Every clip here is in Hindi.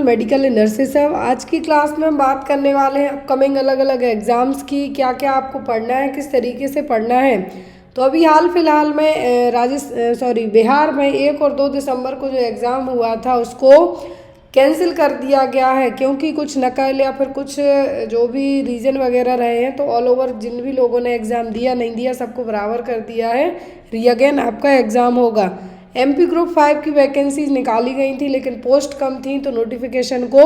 मेडिकल नर्सेस सब। आज की क्लास में हम बात करने वाले हैं अपकमिंग अलग अलग एग्ज़ाम्स की, क्या क्या आपको पढ़ना है, किस तरीके से पढ़ना है। तो अभी हाल फिलहाल में बिहार में 1 और 2 दिसंबर को जो एग्ज़ाम हुआ था उसको कैंसिल कर दिया गया है, क्योंकि कुछ नकल या फिर कुछ जो भी रीज़न वगैरह रहे हैं, तो ऑल ओवर जिन भी लोगों ने एग्ज़ाम दिया नहीं दिया सबको बराबर कर दिया है। री अगेन आपका एग्ज़ाम होगा। एमपी ग्रुप 5 की वैकेंसीज निकाली गई थी, लेकिन पोस्ट कम थी, तो नोटिफिकेशन को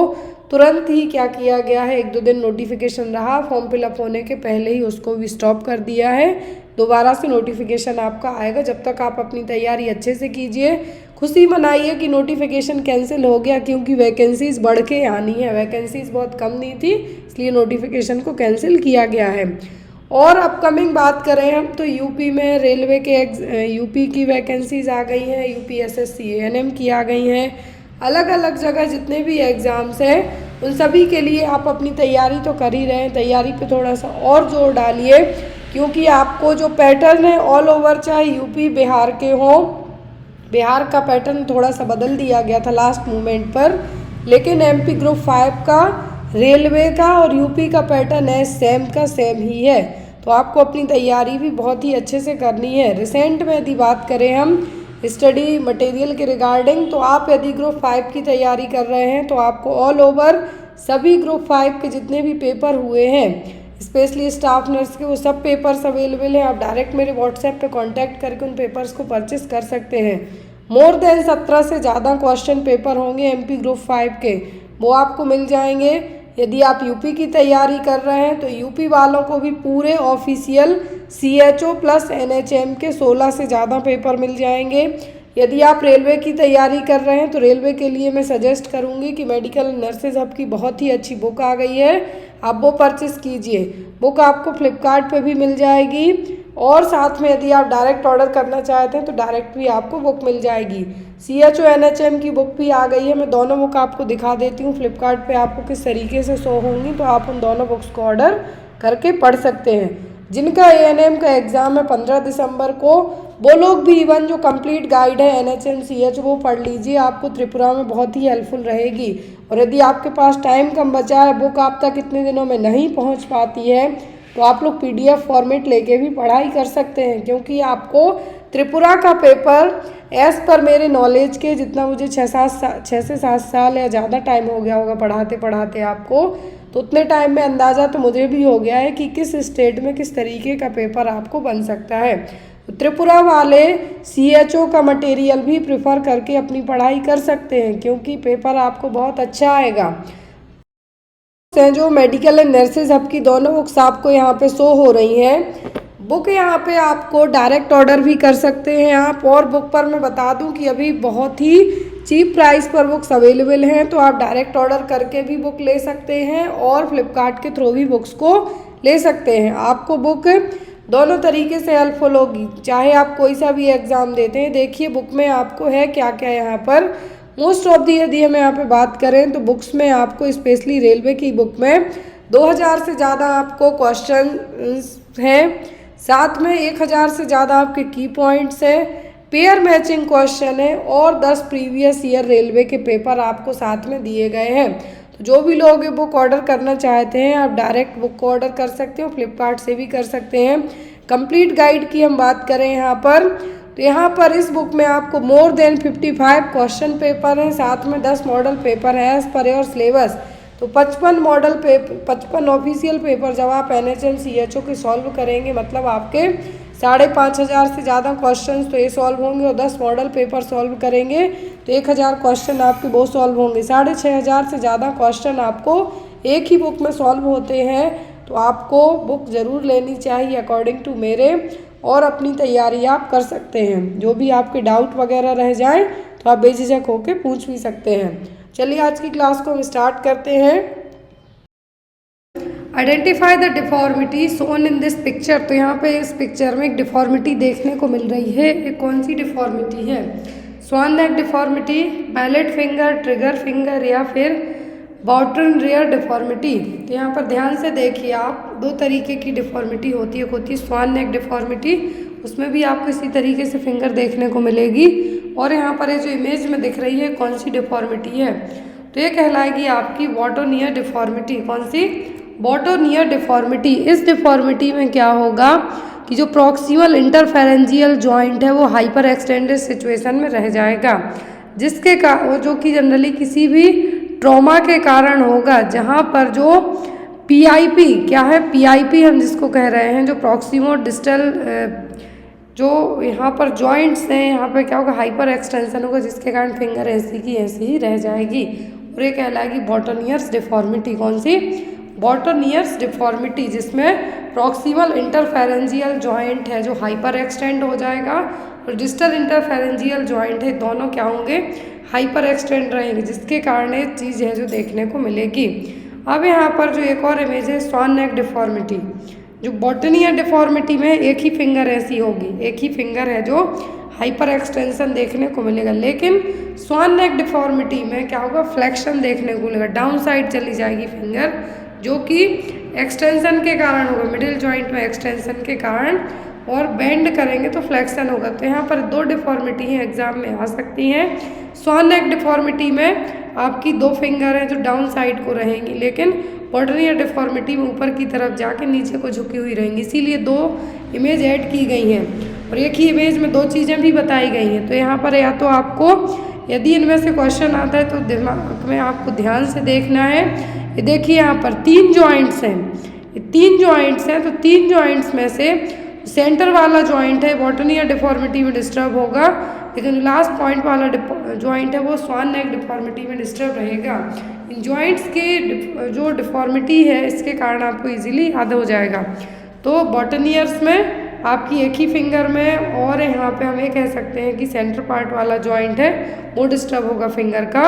तुरंत ही क्या किया गया है, 1-2 दिन नोटिफिकेशन रहा, फॉर्म फिलअप होने के पहले ही उसको भी स्टॉप कर दिया है। दोबारा से नोटिफिकेशन आपका आएगा। जब तक आप अपनी तैयारी अच्छे से कीजिए, खुशी मनाइए कि नोटिफिकेशन कैंसिल हो गया, क्योंकि वैकेंसीज बढ़ के आनी है। वैकेंसीज बहुत कम नहीं थी, इसलिए नोटिफिकेशन को कैंसिल किया गया है। और अपकमिंग बात करें हम, तो यूपी में रेलवे के यूपी की वैकेंसीज आ गई हैं, यूपी एसएससी एएनएम की आ गई हैं। अलग अलग जगह जितने भी एग्ज़ाम्स हैं उन सभी के लिए आप अपनी तैयारी तो कर ही रहे हैं। तैयारी पे थोड़ा सा और जोर डालिए, क्योंकि आपको जो पैटर्न है ऑल ओवर, चाहे यूपी बिहार के हों, बिहार का पैटर्न थोड़ा सा बदल दिया गया था लास्ट मोमेंट पर, लेकिन एमपी ग्रुप 5 का, रेलवे का और यूपी का पैटर्न है सेम का सेम ही है। तो आपको अपनी तैयारी भी बहुत ही अच्छे से करनी है। रिसेंट में यदि बात करें हम स्टडी मटेरियल के रिगार्डिंग, तो आप यदि ग्रुप 5 की तैयारी कर रहे हैं तो आपको ऑल ओवर सभी ग्रुप 5 के जितने भी पेपर हुए हैं, स्पेशली स्टाफ नर्स के, वो सब पेपर्स अवेलेबल हैं। आप डायरेक्ट मेरे व्हाट्सएप पे कांटेक्ट करके उन पेपर्स को परचेस कर सकते हैं। मोर देन 17 से ज़्यादा क्वेश्चन पेपर होंगे एमपी ग्रुप 5 के, वो आपको मिल जाएंगे। यदि आप यूपी की तैयारी कर रहे हैं तो यूपी वालों को भी पूरे ऑफिशियल सीएचओ प्लस एनएचएम के 16 से ज़्यादा पेपर मिल जाएंगे। यदि आप रेलवे की तैयारी कर रहे हैं तो रेलवे के लिए मैं सजेस्ट करूंगी कि मेडिकल नर्सेज हब की बहुत ही अच्छी बुक आ गई है, आप वो परचेस कीजिए। बुक आपको फ्लिपकार्ट पे भी मिल जाएगी, और साथ में यदि आप डायरेक्ट ऑर्डर करना चाहते हैं तो डायरेक्ट भी आपको बुक मिल जाएगी। सीएचओ एनएचएम की बुक भी आ गई है। मैं दोनों बुक आपको दिखा देती हूँ फ्लिपकार्ट पे आपको किस तरीके से शो होंगी, तो आप उन दोनों बुक्स को ऑर्डर करके पढ़ सकते हैं। जिनका एएनएम का एग्ज़ाम है 15 दिसंबर को, वो लोग भी इवन जो कंप्लीट गाइड है एनएचएम सीएच वो पढ़ लीजिए, आपको त्रिपुरा में बहुत ही हेल्पफुल रहेगी। और यदि आपके पास टाइम कम बचा है, बुक आप तक इतने दिनों में नहीं पहुंच पाती है, तो आप लोग पीडीएफ फॉर्मेट लेके भी पढ़ाई कर सकते हैं, क्योंकि आपको त्रिपुरा का पेपर एज़ पर मेरे नॉलेज के, जितना मुझे 6 से 7 साल या ज़्यादा टाइम हो गया होगा पढ़ाते पढ़ाते आपको, तो उतने टाइम में अंदाज़ा तो मुझे भी हो गया है कि किस स्टेट में किस तरीके का पेपर आपको बन सकता है। तो त्रिपुरा वाले सीएचओ का मटेरियल भी प्रेफर करके अपनी पढ़ाई कर सकते हैं, क्योंकि पेपर आपको बहुत अच्छा आएगा। जो मेडिकल एंड नर्सेज हब की दोनों बुक्स आपको यहाँ पे शो हो रही हैं। बुक यहाँ पे आपको डायरेक्ट ऑर्डर भी कर सकते हैं आप, और बुक पर मैं बता दूं कि अभी बहुत ही चीप प्राइस पर बुक्स अवेलेबल हैं, तो आप डायरेक्ट ऑर्डर करके भी बुक ले सकते हैं और फ्लिपकार्ट के थ्रू भी बुक्स को ले सकते हैं। आपको बुक दोनों तरीके से हेल्पफुल होगी, चाहे आप कोई सा भी एग्ज़ाम देते हैं। देखिए बुक में आपको है क्या क्या यहाँ पर। मोस्ट ऑफ दी यदि हम यहाँ पे बात करें तो बुक्स में आपको स्पेशली रेलवे की बुक में 2000 से ज़्यादा आपको क्वेश्चन हैं, साथ में 1000 से ज़्यादा आपके की पॉइंट्स हैं, पेयर मैचिंग क्वेश्चन है, और 10 प्रीवियस ईयर रेलवे के पेपर आपको साथ में दिए गए हैं। तो जो भी लोग ये बुक ऑर्डर करना चाहते हैं, आप डायरेक्ट बुक को ऑर्डर कर सकते हो, फ्लिपकार्ट से भी कर सकते हैं। कंप्लीट गाइड की हम बात करें यहाँ पर, तो यहाँ पर इस बुक में आपको मोर देन 55 क्वेश्चन पेपर हैं, साथ में 10 मॉडल पेपर हैं एज पर योर सिलेबस। तो 55 ऑफिशियल पेपर जब आप एनएचएम सीएचओ के सॉल्व करेंगे, मतलब आपके 5500 से ज़्यादा क्वेश्चंस तो ये सॉल्व होंगे, और 10 मॉडल पेपर सॉल्व करेंगे तो 1000 क्वेश्चन आपके वो सॉल्व होंगे। 6500 से ज़्यादा क्वेश्चन आपको एक ही बुक में सॉल्व होते हैं। तो आपको बुक ज़रूर लेनी चाहिए अकॉर्डिंग टू मेरे, और अपनी तैयारी आप कर सकते हैं। जो भी आपके डाउट वगैरह रह जाएं तो आप बेझिझक होकर पूछ भी सकते हैं। चलिए आज की क्लास को हम स्टार्ट करते हैं। Identify the deformity shown in this picture. तो यहाँ पे इस पिक्चर में एक डिफॉर्मिटी देखने को मिल रही है। एक कौन सी डिफॉर्मिटी है? Swan neck deformity, pallet finger, trigger finger, या फिर बॉटम रियर डिफॉर्मिटी। तो यहाँ पर ध्यान से देखिए आप, 2 तरीके की डिफॉर्मिटी होती है। एक होती है स्वान नेक डिफॉर्मिटी, उसमें भी आपको इसी तरीके से फिंगर देखने को मिलेगी। और यहाँ पर ये जो इमेज में दिख रही है कौन सी डिफॉर्मिटी है, तो ये कहलाएगी आपकी बॉटोनियर डिफॉर्मिटी। कौन सी? बॉटोनियर डिफॉर्मिटी। इस डिफॉर्मिटी में क्या होगा कि जो प्रॉक्सिमल इंटरफेरेंजियल जॉइंट है वो हाइपर एक्सटेंडेड सिचुएशन में रह जाएगा, जिसके जो कि जनरली किसी भी ट्रॉमा के कारण होगा, जहाँ पर जो PIP क्या है, PIP हम जिसको कह रहे हैं, जो प्रॉक्सिमो डिस्टल जो यहाँ पर जॉइंट्स हैं, यहाँ पर क्या होगा, हाइपर एक्सटेंशन होगा, जिसके कारण फिंगर ऐसी की ऐसी ही रह जाएगी और ये कहलाएगी बॉटोनियर्स डिफॉर्मिटी। कौन सी? बॉटोनियर्स डिफॉर्मिटी, जिसमें प्रॉक्सिमल इंटरफेरेंजियल जॉइंट है जो हाइपर एक्सटेंड हो जाएगा और डिस्टल इंटरफेरेंजियल जॉइंट है, दोनों क्या होंगे, हाइपर एक्सटेंड रहेंगे, जिसके कारण ये चीज़ है जो देखने को मिलेगी। अब यहाँ पर जो एक और इमेज है स्वान नेक डिफॉर्मिटी। जो बॉटोनियर डिफॉर्मिटी में एक ही फिंगर ऐसी होगी, एक ही फिंगर है जो हाइपर एक्सटेंशन देखने को मिलेगा, लेकिन स्वान नेक डिफॉर्मिटी में क्या होगा, फ्लेक्शन देखने को मिलेगा, डाउन साइड चली जाएगी फिंगर, जो कि एक्सटेंशन के कारण होगा, मिडिल जॉइंट में एक्सटेंशन के कारण, और बेंड करेंगे तो फ्लेक्शन होगा। तो यहाँ पर दो डिफॉर्मिटी हैं एग्जाम में आ सकती हैं। स्वान नेक डिफॉर्मिटी में आपकी दो फिंगर हैं जो डाउन साइड को रहेंगी, लेकिन बॉटोनियर डिफॉर्मिटी में ऊपर की तरफ जाके नीचे को झुकी हुई रहेंगी, इसीलिए दो इमेज ऐड की गई हैं और एक ही इमेज में दो चीज़ें भी बताई गई हैं। तो यहाँ पर या तो आपको, यदि इनमें से क्वेश्चन आता है तो दिमाग में आपको ध्यान से देखना है। ये देखिए यहाँ पर 3 जॉइंट्स हैं, ये 3 जॉइंट्स हैं, तो 3 जॉइंट्स में से सेंटर वाला जॉइंट है बॉटोनियर डिफॉर्मिटी में डिस्टर्ब होगा, लेकिन जो लास्ट पॉइंट वाला जॉइंट है वो स्वान नेक डिफॉर्मिटी में डिस्टर्ब रहेगा। इन जॉइंट्स के जो डिफॉर्मिटी है इसके कारण आपको इजीली याद हो जाएगा। तो बॉटोनियर्स में आपकी एक ही फिंगर में, और यहाँ पे हम ये कह सकते हैं कि सेंटर पार्ट वाला जॉइंट है वो डिस्टर्ब होगा फिंगर का,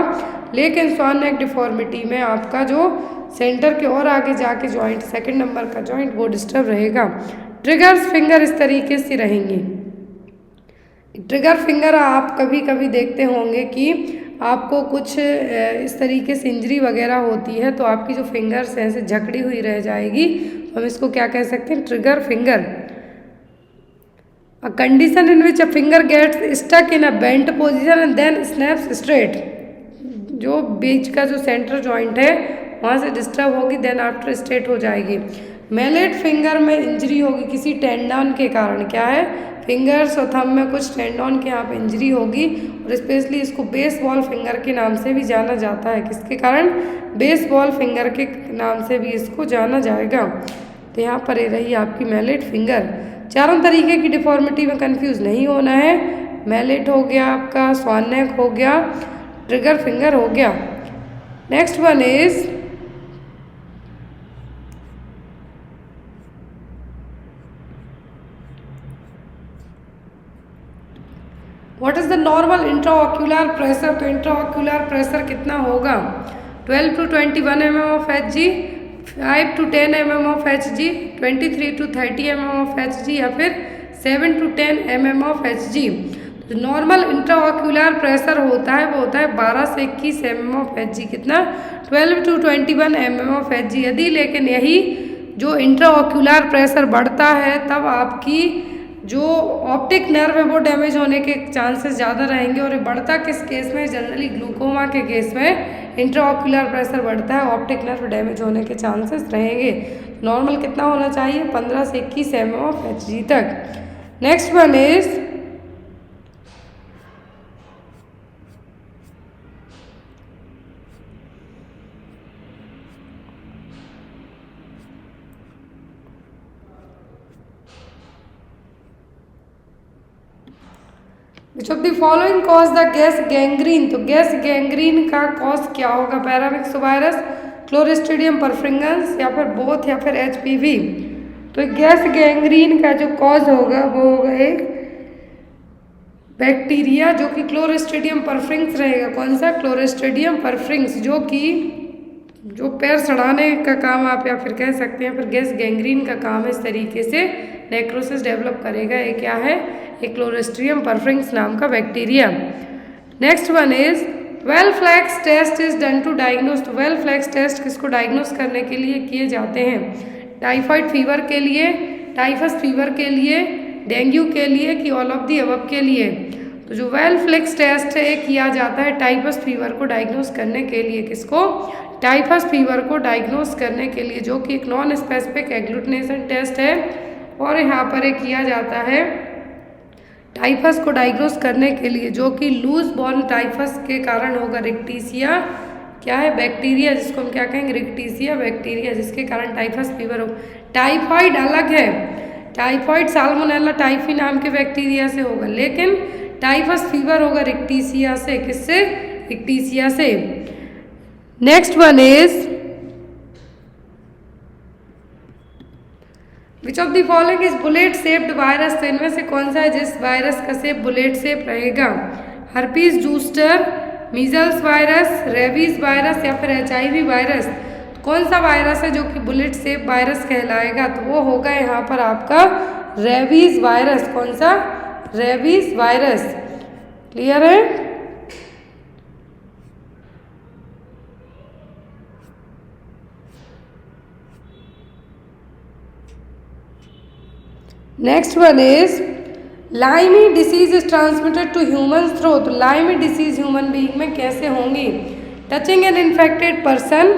लेकिन स्वान नेक डिफॉर्मिटी में आपका जो सेंटर के और आगे जाके जॉइंट, सेकंड नंबर का जॉइंट, वो डिस्टर्ब रहेगा। ट्रिगर्स फिंगर इस तरीके से रहेंगी। ट्रिगर फिंगर आप कभी कभी देखते होंगे कि आपको कुछ इस तरीके से इंजरी वगैरह होती है तो आपकी जो फिंगर्स हैं ऐसे जकड़ी हुई रह जाएगी, तो हम इसको क्या कह सकते हैं, trigger finger. A condition in which a finger gets stuck in a bent position and then snaps straight, जो बीच का जो सेंटर जॉइंट है वहाँ से डिस्टर्ब होगी, देन आफ्टर स्ट्रेट हो जाएगी। मैलेट फिंगर में इंजरी होगी किसी टेंडन के कारण, क्या है, फिंगर्स और थंब में कुछ टेंडन के यहाँ पे इंजरी होगी, और स्पेशली इसको बेसबॉल फिंगर के नाम से भी जाना जाता है। किसके कारण? बेसबॉल फिंगर के नाम से भी इसको जाना जाएगा। तो यहाँ पर ये रही आपकी मैलेट फिंगर। चारों तरीके की डिफॉर्मिटी में कंफ्यूज नहीं होना है। मैलेट हो गया आपका, स्वान नेक हो गया, ट्रिगर फिंगर हो गया। Next one is what is the normal intraocular pressure. तो इंट्राऑक्यूलर प्रेशर कितना होगा, 12 to 21 mm of Hg, 5 to 10 mm of Hg, 23 to 30 mm of Hg, या फिर 7 to 10 mm ऑफ Hg। तो नॉर्मल इंट्राऑक्यूलर प्रेशर होता है वो होता है 12 से 21 mm ऑफ Hg। कितना? 12 to 21 mm ऑफ Hg। यदि लेकिन यही जो इंट्राऑक्यूलर प्रेशर बढ़ता है तब आपकी जो ऑप्टिक नर्व है वो डैमेज होने के चांसेस ज़्यादा रहेंगे। और ये बढ़ता किस केस में, जनरली ग्लूकोमा के केस में इंट्राऑक्यूलर प्रेशर बढ़ता है, ऑप्टिक नर्व डैमेज होने के चांसेस रहेंगे। नॉर्मल कितना होना चाहिए, 15 से 21 mm ऑफ Hg तक। Next one is which of the following cause the gas gangrene. तो गैस गैंग्रीन का कॉज क्या होगा, पैरामिक्स वायरस, क्लोरिस्ट्रीडियम परफ्रिंगन्स, या फिर बोथ, या फिर HPV। तो गैस गैंग्रीन का जो कॉज होगा वो होगा एक बैक्टीरिया जो कि क्लोरिस्ट्रीडियम परफ्रिंग्स रहेगा। कौन सा? क्लोरिस्ट्रीडियम परफ्रिंग्स, जो कि जो पैर सड़ाने का काम आप या फिर कह सकते हैं, फिर गैस गैंग्रीन का काम इस तरीके से नेक्रोसिस डेवलप करेगा। ये क्या है, एक क्लोरिस्ट्रीडियम परफ्रिंग्स नाम का bacteria. Next one is 12 flex test is done to diagnose. 12 flex test किसको डायग्नोस करने के लिए किए जाते हैं? टाइफाइड फीवर के लिए, टाइफस फीवर के लिए, डेंगू के लिए, कि ऑल ऑफ दी अबव के लिए। तो जो वेल-फ्लेक्स टेस्ट है किया जाता है टाइफस फीवर को डायग्नोस करने के लिए। किसको? टाइफस फीवर को डायग्नोस करने के लिए, जो कि एक नॉन स्पेसिफिक एग्लूटिनेशन टेस्ट है और यहाँ पर एक किया जाता है टाइफस को डायग्नोस करने के लिए, जो कि लूज बॉर्न टाइफस के कारण होगा। रिक्टीसिया क्या है? बैक्टीरिया, जिसको हम क्या कहेंगे? रिक्टीसिया बैक्टीरिया, जिसके कारण टाइफस फीवर हो। टाइफाइड अलग है, टाइफाइड साल्मोनेला टाइफी नाम के बैक्टीरिया से होगा, लेकिन टाइफस फीवर होगा रिक्टीसिया से। किससे? रिक्टीसिया से। Next one is which of the following is bullet shaped virus. तो इनमें से कौन सा है जिस वायरस का शेप बुलेट शेप रहेगा? Herpes zoster, measles virus, rabies virus या फिर HIV वायरस। कौन सा वायरस है जो कि बुलेट शेप वायरस कहलाएगा? तो वो होगा यहाँ पर आपका रेबीज वायरस। कौन सा? Rabies virus. क्लियर है? Next one is Lyme disease is transmitted to humans through. तो लाइमी डिसीज ह्यूमन बीइंग में कैसे होंगी? Touching an infected person,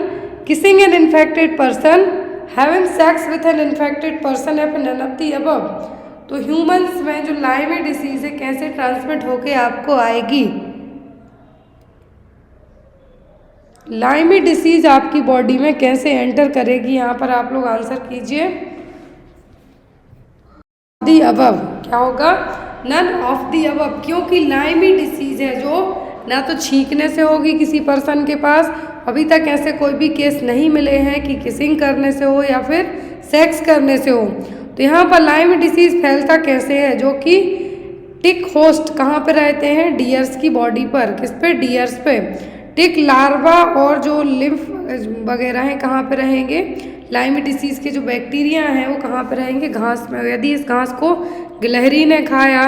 kissing an infected person, having sex with an infected person या फिर नन ऑफ द अबव। तो ह्यूमंस में जो लाइमी डिसीज है कैसे ट्रांसमिट होके आपको आएगी? लाइमी डिसीज आपकी बॉडी में कैसे एंटर करेगी? यहाँ पर आप लोग आंसर कीजिए। दी अबव क्या होगा? नन ऑफ दी अबव, क्योंकि लाइमी डिसीज है जो ना तो छींकने से होगी किसी पर्सन के पास, अभी तक ऐसे कोई भी केस नहीं मिले हैं कि किसिंग करने से हो या फिर सेक्स करने से हो। तो यहाँ पर लाइमी डिसीज फैलता कैसे है? जो कि टिक होस्ट कहाँ पे रहते हैं? डियर्स की बॉडी पर। किस पे? डियर्स पे। टिक लार्वा और जो लिम्फ वगैरह हैं कहाँ पे रहेंगे? लाइमी डिसीज़ के जो बैक्टीरिया हैं वो कहाँ पे रहेंगे? घास में। यदि इस घास को गिलहरी ने खाया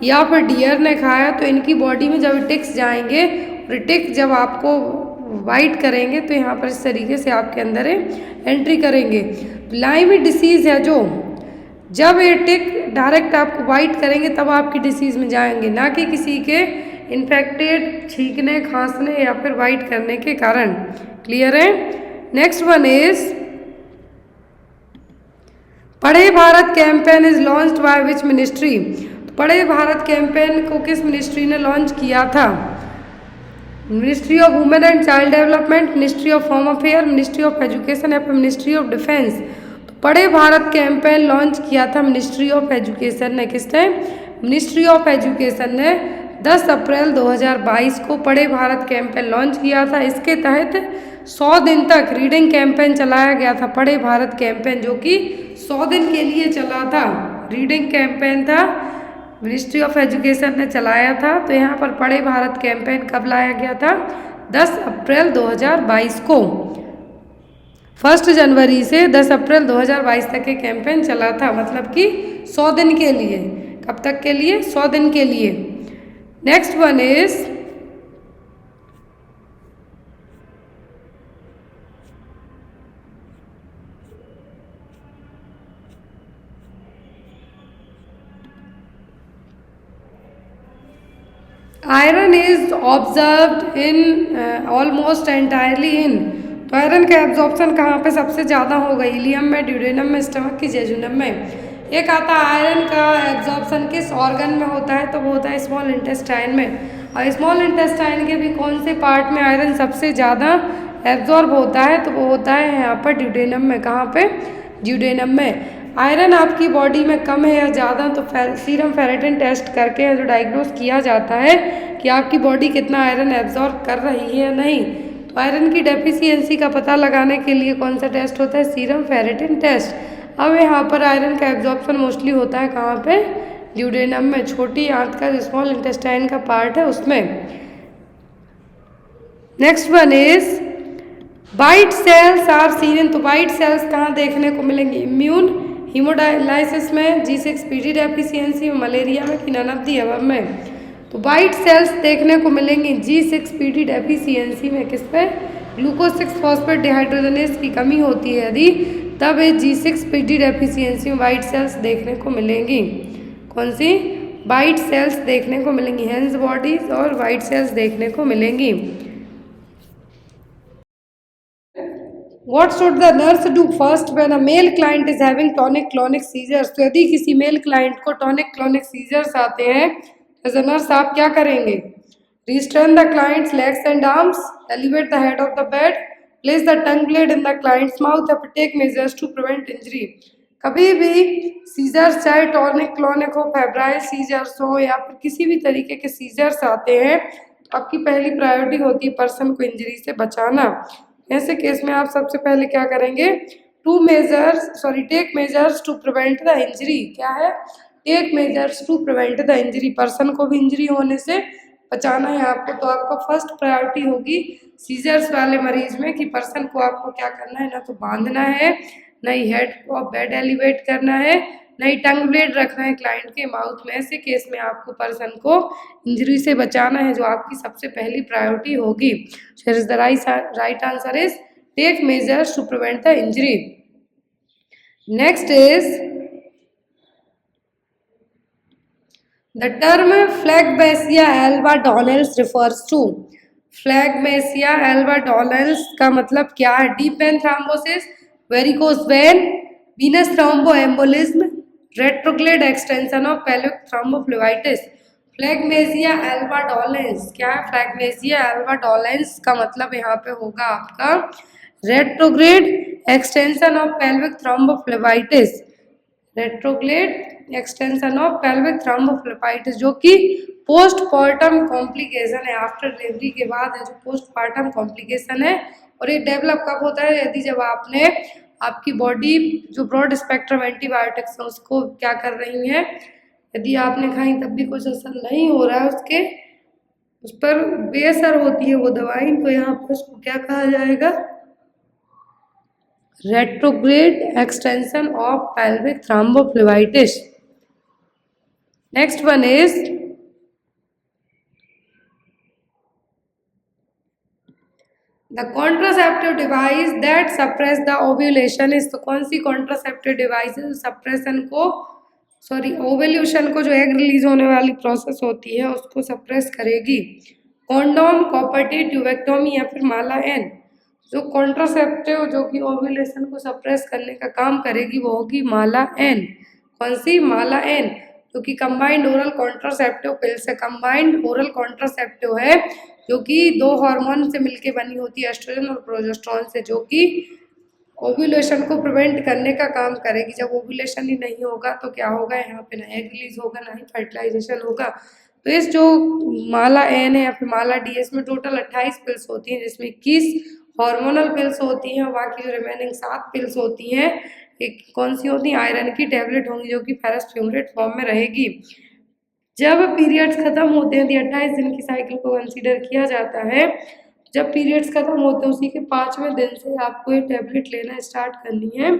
या फिर डियर ने खाया तो इनकी बॉडी में जब टिक्स जाएंगे और टिक जब आपको वाइट करेंगे तो यहाँ पर इस तरीके से आपके अंदर एंट्री करेंगे। लाइमी डिसीज़ है जो जब ये टिक डायरेक्ट आपको वाइट करेंगे तब आपकी डिसीज़ में जाएंगे, ना कि किसी के इन्फेक्टेड छींकने, खांसने या फिर वाइट करने के कारण। क्लियर है? नेक्स्ट वन इज पढ़े Bharat campaign is launched by which ministry. पढ़े भारत कैंपेन को किस मिनिस्ट्री ने लॉन्च किया था? Ministry of women and child development, ministry of home affair, ministry of education या फिर मिनिस्ट्री ऑफ डिफेंस। तो पढ़े भारत कैंपेन लॉन्च किया था मिनिस्ट्री ऑफ एजुकेशन ने। किसने? मिनिस्ट्री ऑफ एजुकेशन ने 10 अप्रैल 2022 को पढ़े भारत कैंपेन लॉन्च किया था। इसके तहत 100 दिन तक रीडिंग कैंपेन चलाया गया था। पढ़े भारत कैंपेन जो कि 100 दिन के लिए चला था, रीडिंग कैंपेन था, मिनिस्ट्री ऑफ एजुकेशन ने चलाया था। तो यहाँ पर पढ़े भारत कैंपेन कब लाया गया था? 10 अप्रैल 2022 को। 1 जनवरी से 10 अप्रैल 2022 तक ये कैंपेन चला था, मतलब कि 100 दिन के लिए। कब तक के लिए? 100 दिन के लिए। Next one is iron is observed in almost entirely इन। तो आयरन का एब्जॉर्प्शन कहाँ पे सबसे ज़्यादा होगा? इलियम में, ड्यूडेनम में, स्टमक की जेजुनम में। एक आता है आयरन का एब्जॉर्प्शन किस ऑर्गन में होता है? तो वो होता है स्मॉल इंटेस्टाइन में। और स्मॉल इंटेस्टाइन के भी कौन से पार्ट में आयरन सबसे ज़्यादा एब्जॉर्ब होता है? तो वो होता है यहाँ पर ड्यूडेनम में। कहाँ पे? ड्यूडेनम में। आयरन आपकी बॉडी में कम है या ज़्यादा तो सीरम फेरेटिन टेस्ट करके जो डायग्नोस किया जाता है कि आपकी बॉडी कितना आयरन एब्जॉर्ब कर रही है या नहीं। तो आयरन की डेफिशिएंसी का पता लगाने के लिए कौन सा टेस्ट होता है? Serum ferritin test. अब यहाँ पर आयरन का एब्जॉर्प्शन मोस्टली होता है कहाँ पे? ड्यूडेनम में, छोटी आंत का जो स्मॉल इंटेस्टाइन का पार्ट है उसमें। Next one is white cells are seen in. तो वाइट सेल्स कहाँ देखने को मिलेंगे? इम्यून हीमोडायलाइसिस में, G6PD डेफिशिएंसी में, मलेरिया में कि नन ऑफ द अबव में। तो वाइट सेल्स देखने को मिलेंगी G6PD डेफिशिएंसी में। किस पे? ग्लूकोज 6 फॉस्फेट डिहाइड्रोजनेज की कमी होती है यदि, तब G6PD डेफिशिएंसी में वाइट सेल्स देखने को मिलेंगी। कौन सी? वाइट सेल्स देखने को मिलेंगी, हेंस बॉडीज और वाइट सेल्स देखने को मिलेंगी। What should the nurse do first when a male client is having tonic-clonic seizures? तो यदि किसी मेल क्लाइंट को tonic-clonic seizures आते हैं, एज अ नर्स आप क्या करेंगे? Restrain the client's legs and arms, elevate the head of the bed, place the tongue blade in the client's mouth, or take measures to prevent injury. कभी भी सीजर्स चाहे टॉनिक-क्लॉनिक हो, फेब्राइल सीजर्स हो या फिर किसी भी तरीके के सीजर्स आते हैं, तो आपकी पहली प्रायोरिटी होती है पर्सन को इंजरी से बचाना। ऐसे केस में आप सबसे पहले क्या करेंगे? Take measures to prevent the injury. क्या है? Take measures to prevent the injury. Person को भी इंजरी होने से बचाना है आपको, तो आपका फर्स्ट प्रायोरिटी होगी सीजर्स वाले मरीज में कि पर्सन को आपको क्या करना है, ना तो बांधना है, ना ही हेड को बेड एलिवेट करना है, ना ही टंग ब्लेड रखना है क्लाइंट के माउथ में। ऐसे केस में आपको पर्सन को इंजरी से बचाना है, जो आपकी सबसे पहली प्रायोरिटी होगी। The right answer is take measures to prevent the injury. Next is the term phlegmasia alba dolens refers to. Phlegmasia alba dolens का मतलब क्या है? Deep vein thrombosis, varicose vein, venous thromboembolism, retrograde extension of pelvic thrombophlebitis. Phlegmasia alba dolens क्या है? फ्लैगमेसिया एल्बा डोलेंस का मतलब यहाँ पे होगा आपका retrograde extension of pelvic thrombophlebitis. Retrograde extension of pelvic thrombophlebitis जो कि पोस्टपार्टम कॉम्प्लिकेशन है, आफ्टर डिलीवरी के बाद है जो पोस्टपार्टम कॉम्प्लिकेशन है। और ये डेवलप कब होता है? यदि जब आपने आपकी बॉडी जो ब्रॉड स्पेक्ट्रम एंटीबायोटिक्स है उसको क्या कर रही है, यदि आपने खाई तब भी कुछ असर नहीं हो रहा है, उस पर बेअसर होती है वो दवाई, तो यहाँ पर उसको क्या कहा जाएगा? Retrograde extension of pelvic thrombophlebitis. Next one is the contraceptive device that suppress the ovulation is. तो कौन सी कॉन्ट्रासेप्टिव डिवाइस है सप्रेशन को ओव्यूलेशन को जो एग रिलीज होने वाली प्रोसेस होती है उसको सप्रेस करेगी? कॉन्डोम, कॉपर टी, ट्यूबेक्टोमी या फिर माला एन। जो कॉन्ट्रासेप्टिव जो कि ओव्यूलेशन को सप्रेस करने का काम करेगी वो होगी माला एन। कौन सी? माला एन, क्योंकि कंबाइंड ओरल कॉन्ट्रासेप्टिव पिल से कंबाइंड ओरल कॉन्ट्रासेप्टिव है जो कि दो हार्मोन से मिलके बनी होती है, एस्ट्रोजन और प्रोजेस्टेरोन से, जो कि ओव्यूलेशन को प्रिवेंट करने का काम करेगी। जब ओव्यूलेशन ही नहीं होगा तो क्या होगा? यहाँ पे ना एग रिलीज होगा ना ही फर्टिलाइजेशन होगा। तो इस जो माला एन है या फिर माला डी, इसमें टोटल 28 पिल्स होती हैं, जिसमें 21 हार्मोनल पिल्स होती हैं, बाकी जो रिमेनिंग 7 पिल्स होती हैं एक कौन सी होती है? आयरन की टैबलेट होंगी जो कि फेरस फ्यूमेट फॉर्म में रहेगी। जब पीरियड्स खत्म होते हैं, 28 दिन की साइकिल को कंसीडर किया जाता है। जब पीरियड्स खत्म होते हैं उसी के 5वें दिन से आपको ये टैबलेट लेना स्टार्ट करनी है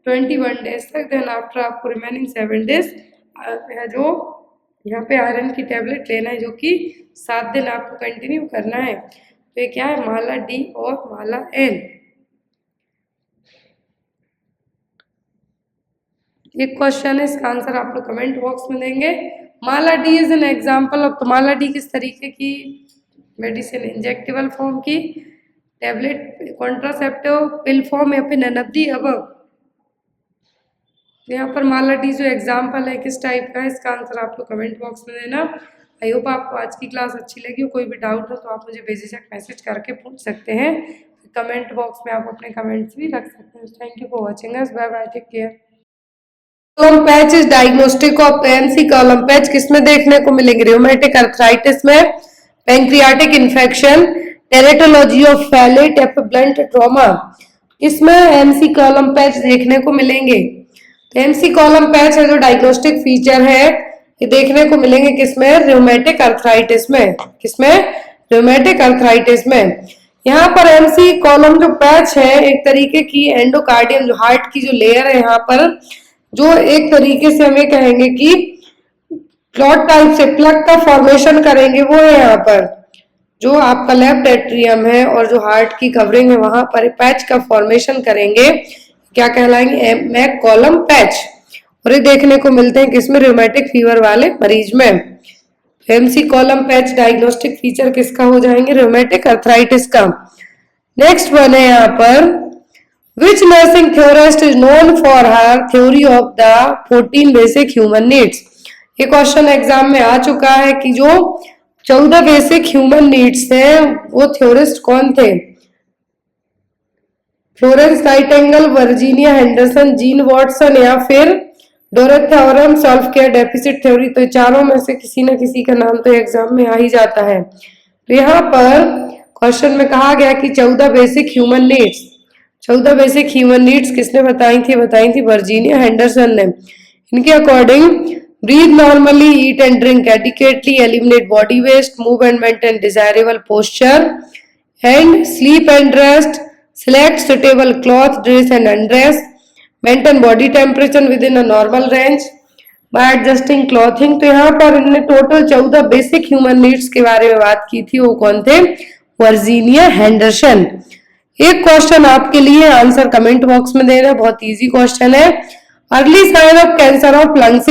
21 डेज तक। देन आफ्टर आपको रिमेनिंग 7 डेज है जो यहाँ पे आयरन की टैबलेट लेना है, जो कि 7 दिन आपको कंटिन्यू करना है। तो ये क्या है? माला डी और माला एन। एक क्वेश्चन है, इसका आंसर आप लोग कमेंट बॉक्स में देंगे। Mala D is an example of. तो माला डी किस तरीके की मेडिसिन? इंजेक्टेबल फॉर्म की, टैबलेट, कॉन्ट्रासेप्टिव, पिल फॉर्म या फिर नन ऑफ द अबव। यहाँ पर माला डी जो एग्जाम्पल है किस टाइप का है, इसका आंसर आप लोग कमेंट बॉक्स में देना। आई होप आपको आज की क्लास अच्छी लगी हो। कोई भी डाउट हो तो आप मुझे बेझिझक मैसेज करके पूछ सकते हैं। कमेंट बॉक्स में आप अपने कमेंट्स भी रख सकते हैं। Thank you for watching us. Bye bye, take care. Column patch is diagnostic of MC column patch किसमें देखने को मिलेंगे? रियोमेटिक अर्थराइटिस में, pancreatic infection, tetralogy of Fallot या फिर ब्लंट ट्रॉमा, इसमें एमसी कॉलम पैच देखने को मिलेंगे। तो एमसी कॉलम पैच है जो डायग्नोस्टिक फीचर है, ये देखने को मिलेंगे किसमें? रियोमेटिक अर्थराइटिस में। किसमें? रियोमेटिक अर्थराइटिस में। यहाँ पर एमसी कॉलम जो पैच है एक तरीके की एंडोकार्डियम जो हार्ट की जो लेयर है यहाँ पर, जो एक तरीके से हमें कहेंगे कि क्लॉट टाइप से प्लग का फॉर्मेशन करेंगे, वो है यहाँ पर जो आपका लेफ्ट एट्रियम है और जो हार्ट की कवरिंग है वहां पर पैच का फॉर्मेशन करेंगे, क्या कहलाएंगे? McCallum patch. और ये देखने को मिलते हैं किसमें, रूमेटिक फीवर वाले मरीज में। MC column patch diagnostic feature किसका हो जाएंगे, रूमेटिक अर्थराइटिस का। नेक्स्ट वन है यहाँ पर, विच nursing theorist is known for her theory of the 14 basic human needs. ये क्वेश्चन एग्जाम में आ चुका है कि जो 14 बेसिक ह्यूमन नीड्स हैं वो थ्योरिस्ट कौन थे। Florence Nightingale, Virginia Henderson, Jean Watson या फिर Dorothea Orem, self care deficit theory. तो चारों में से किसी न किसी का नाम तो एग्जाम में आ ही जाता है। तो यहाँ पर क्वेश्चन में कहा गया कि 14 basic human needs, 14 basic human needs किसने बताई थी वर्जीनिया हेंडरसन ने। इनके according, breathe normally, eat and drink adequately, eliminate body waste, move and maintain desirable posture and sleep and rest, select suitable cloth, dress and undress, maintain body temperature within a normal range by adjusting clothing। तो यहाँ पर इन्होंने टोटल 14 बेसिक ह्यूमन नीड्स के बारे में बात की थी। वो कौन थे, वर्जीनिया हेंडरसन। एक क्वेश्चन आपके लिए, आंसर कमेंट बॉक्स में देना, बहुत इजी क्वेश्चन है। Early sign of cancer of lungs,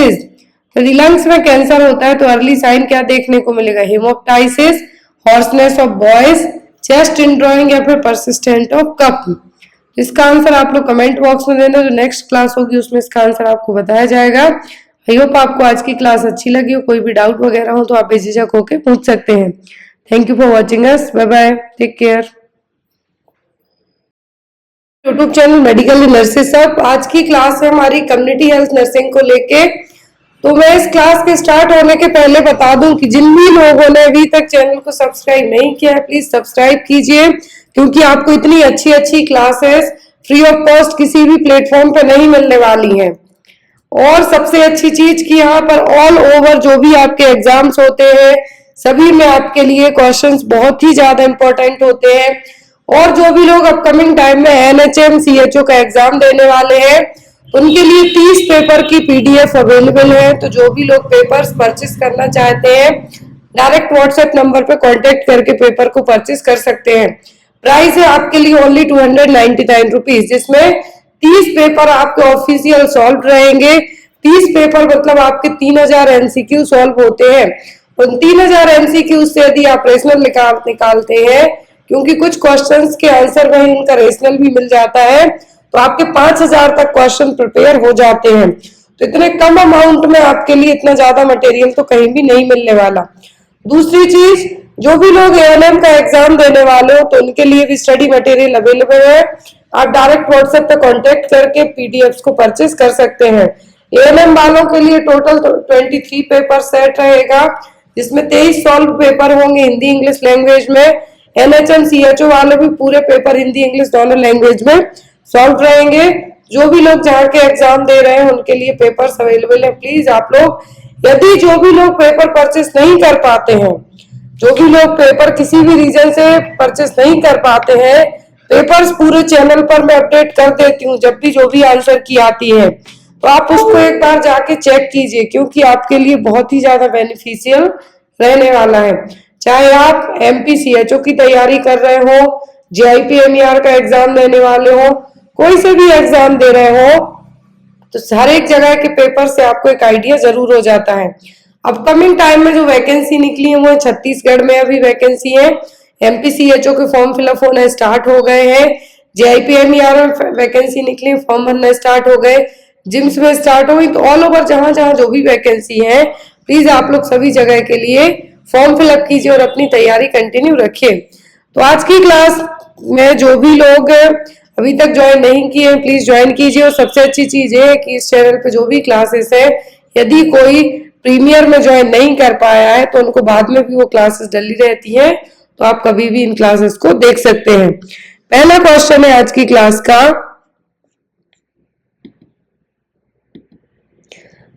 यदि लंग्स में कैंसर होता है तो अर्ली साइन क्या देखने को मिलेगा, haemoptysis, hoarseness of voice, chest indrawing या फिर परसिस्टेंट ऑफ कफ। इसका आंसर आप लोग कमेंट बॉक्स में देना, जो नेक्स्ट क्लास होगी उसमें इसका आंसर आपको बताया जाएगा। आई होप आपको आज की क्लास अच्छी लगी हो। कोई भी डाउट वगैरह हो तो आप बेझिझक होकर पूछ सकते हैं। Thank you for watching us, bye bye, take care. YouTube channel medical nurses सब, आज की क्लास है हमारी कम्युनिटी हेल्थ नर्सिंग को लेके। तो मैं इस क्लास के स्टार्ट होने के पहले बता दूं कि जिन भी लोगों ने अभी तक चैनल को सब्सक्राइब नहीं किया है प्लीज सब्सक्राइब कीजिए, क्योंकि आपको इतनी अच्छी अच्छी क्लासेस फ्री ऑफ कॉस्ट किसी भी प्लेटफॉर्म पे नहीं मिलने वाली हैं। और सबसे अच्छी चीज कि यहाँ पर ऑल ओवर जो भी आपके एग्जाम्स होते हैं सभी में आपके लिए क्वेश्चंस बहुत ही ज्यादा इंपॉर्टेंट होते हैं। और जो भी लोग अपकमिंग टाइम में NHM CHO का एग्जाम देने वाले हैं उनके लिए 30 पेपर की PDF अवेलेबल है। तो जो भी लोग पेपर्स परचेस करना चाहते हैं डायरेक्ट व्हाट्सएप नंबर पे कांटेक्ट करके पेपर को परचेस कर सकते हैं। प्राइस है आपके लिए ओनली 299 रुपीज, जिसमें 30 पेपर आपके ऑफिशियल सॉल्व रहेंगे। 30 पेपर मतलब आपके 3000 MCQ सॉल्व होते हैं। उन 3000 MCQ से यदि आप रेशनल निकालते हैं, क्योंकि कुछ क्वेश्चंस के आंसर में उनका रेशनल भी मिल जाता है, तो आपके 5000 तक क्वेश्चन प्रिपेयर हो जाते हैं। तो इतने कम अमाउंट में आपके लिए इतना ज्यादा मटेरियल तो कहीं भी नहीं मिलने वाला। दूसरी चीज, जो भी लोग ANM का एग्जाम देने वाले हो तो उनके लिए भी स्टडी मटेरियल अवेलेबल है। आप डायरेक्ट व्हाट्सएप पे कांटेक्ट करके PDFs को परचेस कर सकते हैं। ANM वालों के लिए टोटल 23 पेपर सेट रहेगा, जिसमें 23 सॉल्व पेपर होंगे हिंदी इंग्लिश लैंग्वेज में। NHM CHO वाले भी पूरे पेपर हिंदी इंग्लिश दोनों लैंग्वेज में सॉल्व रहेंगे। जो भी लोग जहाँ के एग्जाम दे रहे हैं उनके लिए पेपर्स अवेलेबल है। प्लीज आप लोग, यदि जो भी लोग पेपर परचेस नहीं कर पाते हैं, जो भी लोग पेपर किसी भी रीजन से परचेस नहीं कर पाते हैं, पेपर्स पूरे चैनल पर मैं अपडेट कर देती हूँ जब भी जो भी आंसर की आती है, तो आप उसको एक बार जाके चेक कीजिए, क्योंकि आपके लिए बहुत ही ज्यादा बेनिफिशियल रहने वाला है। चाहे आप MP CHO की तैयारी कर रहे हो, JIP MER का एग्जाम देने वाले हो, कोई से भी एग्जाम दे रहे हो, तो हर एक जगह के पेपर से आपको एक आइडिया जरूर हो जाता है। अपकमिंग टाइम में जो वैकेंसी निकली है वो छत्तीसगढ़ में अभी वैकेंसी है। MP CHO के फॉर्म फिलअप होना स्टार्ट हो गए हैं। JIP MER में वैकेंसी निकली, फॉर्म भरना स्टार्ट हो गए, जिम्स में स्टार्ट हो गई। तो ऑल ओवर जहां जहां जो भी वैकेंसी है, प्लीज आप लोग सभी जगह के लिए फॉर्म फिलअप कीजिए और अपनी तैयारी कंटिन्यू रखिए। तो आज की क्लास में जो भी लोग अभी तक ज्वाइन नहीं किए प्लीज ज्वाइन कीजिए। और सबसे अच्छी चीज ये है कि इस चैनल पे जो भी क्लासेस है, यदि कोई प्रीमियर में ज्वाइन नहीं कर पाया है तो उनको बाद में भी वो क्लासेस डली रहती है, तो आप कभी भी इन क्लासेस को देख सकते हैं। पहला क्वेश्चन है आज की क्लास का,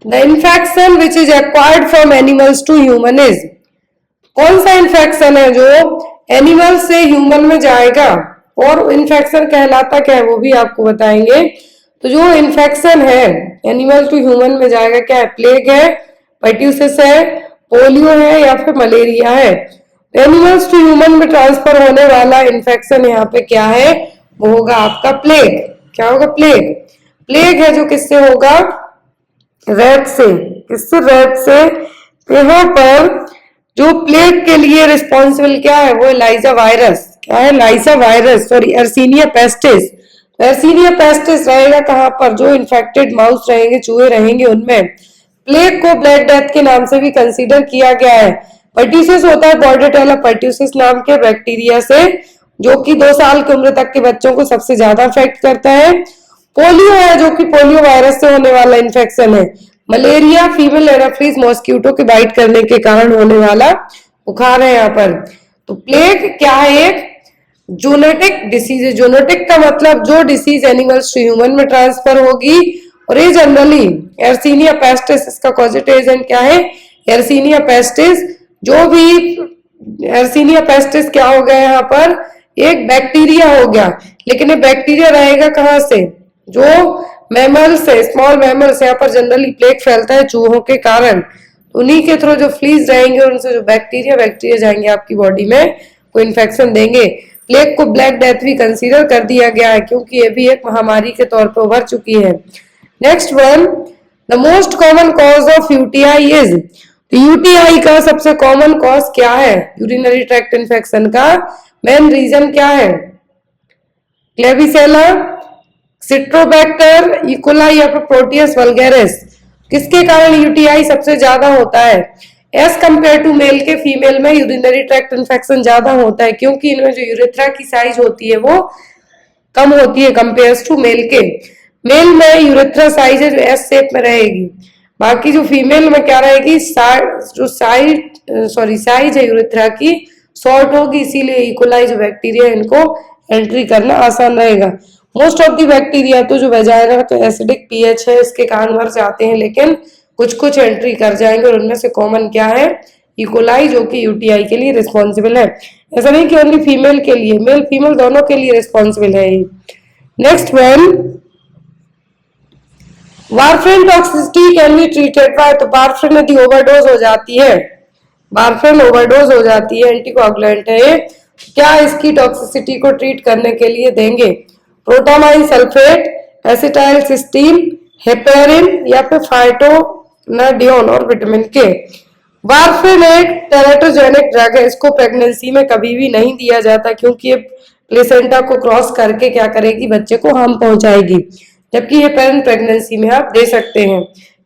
the infection which is acquired from animals to human is. कौन सा इन्फेक्शन है जो एनिमल से ह्यूमन में जाएगा और इन्फेक्शन कहलाता क्या है वो भी आपको बताएंगे। तो जो इन्फेक्शन है एनिमल टू ह्यूमन में जाएगा, क्या है, प्लेग है, पर्ट्यूसिस है, पोलियो है या फिर मलेरिया है। एनिमल्स टू ह्यूमन में ट्रांसफर होने वाला इन्फेक्शन यहाँ पे क्या है, वो होगा आपका प्लेग। क्या होगा, प्लेग। प्लेग है जो किससे होगा, रैट से, किससे? रैट से। यहाँ पर जो प्लेग के लिए रिस्पॉन्सिबल क्या है, वो लाइजा वायरस। क्या है? लाइजा वायरस, सॉरी एर्सीनिया पेस्टिस। एर्सीनिया पेस्टिस रहेगा कहाँ पर? जो इन्फेक्टेड माउस रहेंगे, चूहे रहेंगे उनमें। प्लेग को ब्लैक डेथ के नाम से भी कंसीडर किया गया है। पर्ट्यूसिस होता है बॉर्डेटेला पर्ट्यूसिस नाम के बैक्टीरिया से, जो कि 2 साल की उम्र तक के बच्चों को सबसे ज्यादा अफेक्ट करता है। पोलियो है, जो कि पोलियो वायरस से होने वाला इन्फेक्शन है। मलेरिया, फीमेल एनाफ्रीज मॉस्किटो के बाइट करने के कारण होने वाला बुखार है यहाँ पर। तो प्लेग क्या है? एक जूनोटिक डिसीज है। जूनोटिक का मतलब जो डिसीज एनिमल्स टू ह्यूमन में ट्रांसफर होगी, और ये जनरली एर्सीनिया पेस्टिस, इसका कॉजेटिव एजेंट क्या है? एर्सीनिया पेस्टिस। जो भी एर्सीनिया पेस्टिस क्या हो गया यहाँ पर? एक बैक्टीरिया हो गया। लेकिन ये बैक्टीरिया रहेगा कहाँ से? जो मैमल्स है, स्मॉल मैमल्स, यहाँ पर जनरली प्लेग फैलता है चूहों के कारण। उन्हीं के थ्रू जो फ्लीज रहेंगे, उनसे जो बैक्टीरिया जाएंगे आपकी बॉडी में, को इन्फेक्शन देंगे। प्लेग को ब्लैक डेथ भी कंसीडर कर दिया गया है, क्योंकि ये भी एक महामारी के तौर पर उभर चुकी है। Next one, the most common cause of UTI is. UTI का सबसे कॉमन कॉज क्या है? यूरिनरी ट्रैक्ट इन्फेक्शन का मेन रीजन क्या है? क्लेबिसेला, सिट्रोबैक्टर, इकोलाई या फिर प्रोटियस वल्गैरिस। किसके कारण यूटीआई सबसे ज्यादा होता है? एज कंपेयर टू मेल के फीमेल में यूरिनरी ट्रैक्ट इन्फेक्शन ज्यादा होता है, क्योंकि इनमें जो यूरेथ्रा की साइज होती है वो कम होती है कंपेयर टू मेल के। मेल में यूरेथ्रा साइज है जो एस शेप में रहेगी, बाकी जो फीमेल में क्या रहेगी? जो साइज है यूरेथ्रा की शॉर्ट होगी, इसीलिए इकोलाई जो बैक्टीरिया इनको एंट्री करना आसान रहेगा। मोस्ट ऑफ दी बैक्टीरिया तो जो वेजाइना तो एसिडिक पीएच है, इसके कारण मर जाते हैं, लेकिन कुछ कुछ एंट्री कर जाएंगे, और उनमें से कॉमन क्या है? इकोलाई, जो कि यूटीआई के लिए रिस्पॉन्सिबल है। ऐसा नहीं कि ओनली फीमेल के लिए, मेल फीमेल दोनों के लिए रिस्पॉन्सिबल है। Next one, warfarin toxicity can be treated by. तो वारफेरिन यदि ओवरडोज हो जाती है, वारफेरिन ओवरडोज हो जाती है, एंटीकोगुलेंट है, क्या इसकी टॉक्सिसिटी को ट्रीट करने के लिए देंगे? Protamine sulphate, acetyl cysteine, heparin या फिर फाइटोनाडियोन और विटामिन के। वारफेरिन एक टेराटोजेनिक ड्रग है, इसको प्रेगनेंसी में कभी भी नहीं दिया जाता, क्योंकि ये प्लेसेंटा को क्रॉस करके क्या करेगी? बच्चे को हार्म पहुंचाएगी। जबकि हेपेरिन प्रेगनेंसी में आप दे सकते हैं।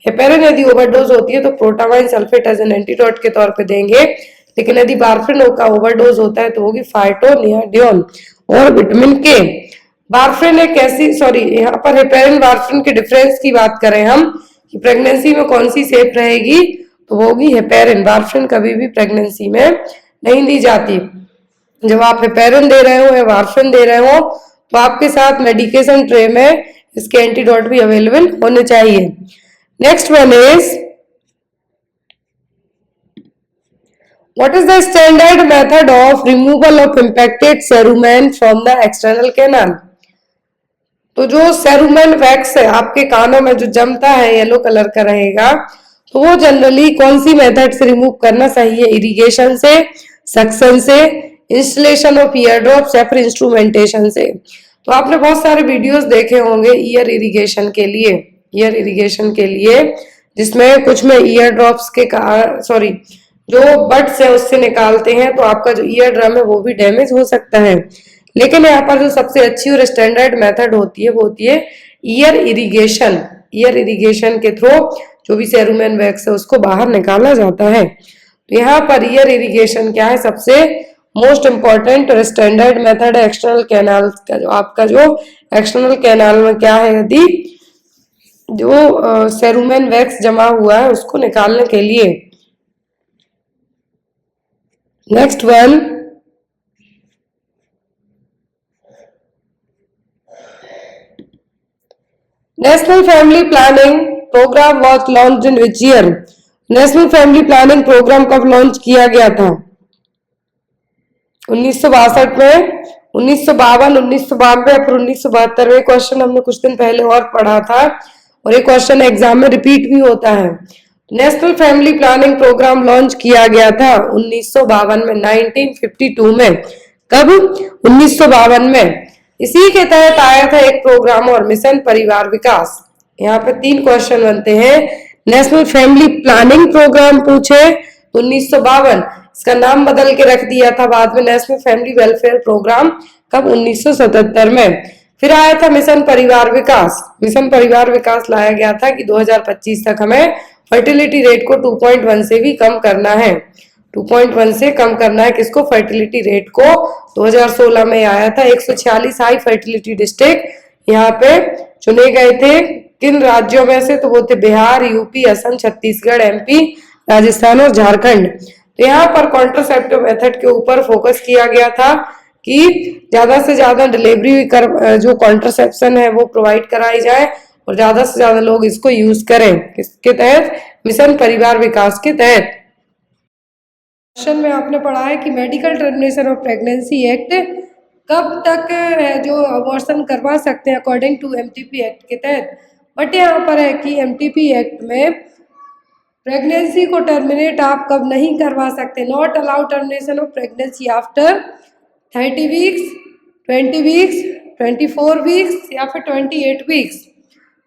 हेपेरिन यदि ओवरडोज होती है तो protamine sulphate as an antidote के तौर पे देंगे, लेकिन यदि वारफेरिन का ओवरडोज होता है तो होगी फाइटोनियाडियोन और विटामिन के। वारफेरिन एक ऐसी, सॉरी यहाँ पर हेपेरिन वारफेरिन के डिफरेंस की बात करें हम कि प्रेगनेंसी में कौन सी सेफ रहेगी, तो वो होगी हेपेरिन। वारफेरिन कभी भी प्रेगनेंसी में नहीं दी जाती। जब आप हेपेरिन दे रहे हो या वारफेरिन दे रहे हो, तो आपके साथ मेडिकेशन ट्रे में इसके एंटीडोट भी अवेलेबल होने चाहिए। Next one is, what is the standard method of removal of impacted cerumen from the external canal? तो जो सेरुमेन वैक्स है आपके कानों में जो जमता है, येलो कलर का रहेगा, तो वो जनरली कौन सी मेथड से रिमूव करना सही है? इरिगेशन से, सक्शन से, इंस्टॉलेशन ऑफ ईयर ड्रॉप्स या फिर इंस्ट्रूमेंटेशन से। तो आपने बहुत सारे वीडियोस देखे होंगे ईयर इरिगेशन के लिए, जिसमें कुछ में ईयर ड्रॉप्स के सॉरी जो बड्स है उससे निकालते हैं, तो आपका जो ईयर ड्रम है वो भी डैमेज हो सकता है। लेकिन यहाँ पर जो सबसे अच्छी और स्टैंडर्ड मेथड होती है वो होती है ईयर इरिगेशन। ईयर इरिगेशन के थ्रू जो भी सेरुमेन वैक्स है उसको बाहर निकाला जाता है। तो यहाँ पर ईयर इरिगेशन क्या है? सबसे मोस्ट इंपॉर्टेंट और स्टैंडर्ड मेथड है एक्सटर्नल कैनाल का। जो आपका जो एक्सटर्नल कैनाल में क्या है, यदि जो सेरुमेन वैक्स जमा हुआ है उसको निकालने के लिए। Next one, national family planning programme was launch in which year? National family planning programme कब लॉन्च किया गया था? 1962 में, 1952, 1992 या फिर 1972 में। क्वेश्चन हमने कुछ दिन पहले और पढ़ा था, और ये क्वेश्चन एग्जाम में रिपीट भी होता है। National family planning programme launch किया गया था 1952 में, 1952 में। कब? 1952 में। इसी के तहत आया था एक प्रोग्राम और मिशन परिवार विकास। यहाँ पे 3 क्वेश्चन बनते हैं। नेशनल फैमिली प्लानिंग प्रोग्राम पूछे 1952, इसका नाम बदल के रख दिया था बाद में नेशनल फैमिली वेलफेयर प्रोग्राम, कब 1977 में। फिर आया था मिशन परिवार विकास, मिशन परिवार विकास लाया गया था कि 2025 तक हमें फर्टिलिटी रेट को 2.1 से भी कम करना है, 2.1 से कम करना है किसको, फर्टिलिटी रेट को। 2016 में आया था 146 हाई फर्टिलिटी डिस्ट्रिक्ट यहाँ पे चुने गए थे, किन राज्यों में से, तो वो थे बिहार, यूपी, असम, छत्तीसगढ़, एमपी, राजस्थान और झारखंड। तो यहाँ पर कॉन्ट्रासेप्टिव मेथड के ऊपर फोकस किया गया था कि ज्यादा से ज्यादा डिलीवरी कर जो कॉन्ट्रासेप्शन है वो प्रोवाइड कराई जाए और ज्यादा से ज्यादा लोग इसको यूज करें, किसके तहत, मिशन परिवार विकास के तहत। क्वेश्चन में आपने पढ़ा है कि medical termination of pregnancy act कब तक जो अबॉर्शन करवा सकते हैं अकॉर्डिंग टू एमटीपी एक्ट के तहत। बट यहाँ पर है कि एमटीपी एक्ट में प्रेगनेंसी को टर्मिनेट आप कब नहीं करवा सकते, not allow termination of pregnancy after 30 weeks, 20 weeks, 24 weeks या फिर 28 वीक्स।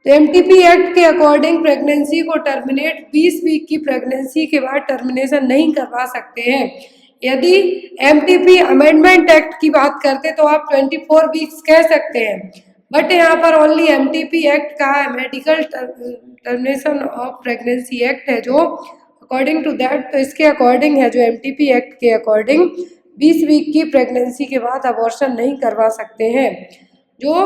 तो एमटीपी एक्ट के अकॉर्डिंग प्रेगनेंसी को टर्मिनेट 20 वीक की प्रेगनेंसी के बाद टर्मिनेशन नहीं करवा सकते हैं। यदि एमटीपी अमेंडमेंट एक्ट की बात करते तो आप 24 वीक्स कह सकते हैं, बट यहाँ पर ओनली एमटीपी एक्ट का है, medical termination of pregnancy act है जो अकॉर्डिंग टू दैट, तो इसके अकॉर्डिंग है जो एमटीपी एक्ट के अकॉर्डिंग 20 वीक की प्रेगनेंसी के बाद अबॉर्शन नहीं करवा सकते हैं। जो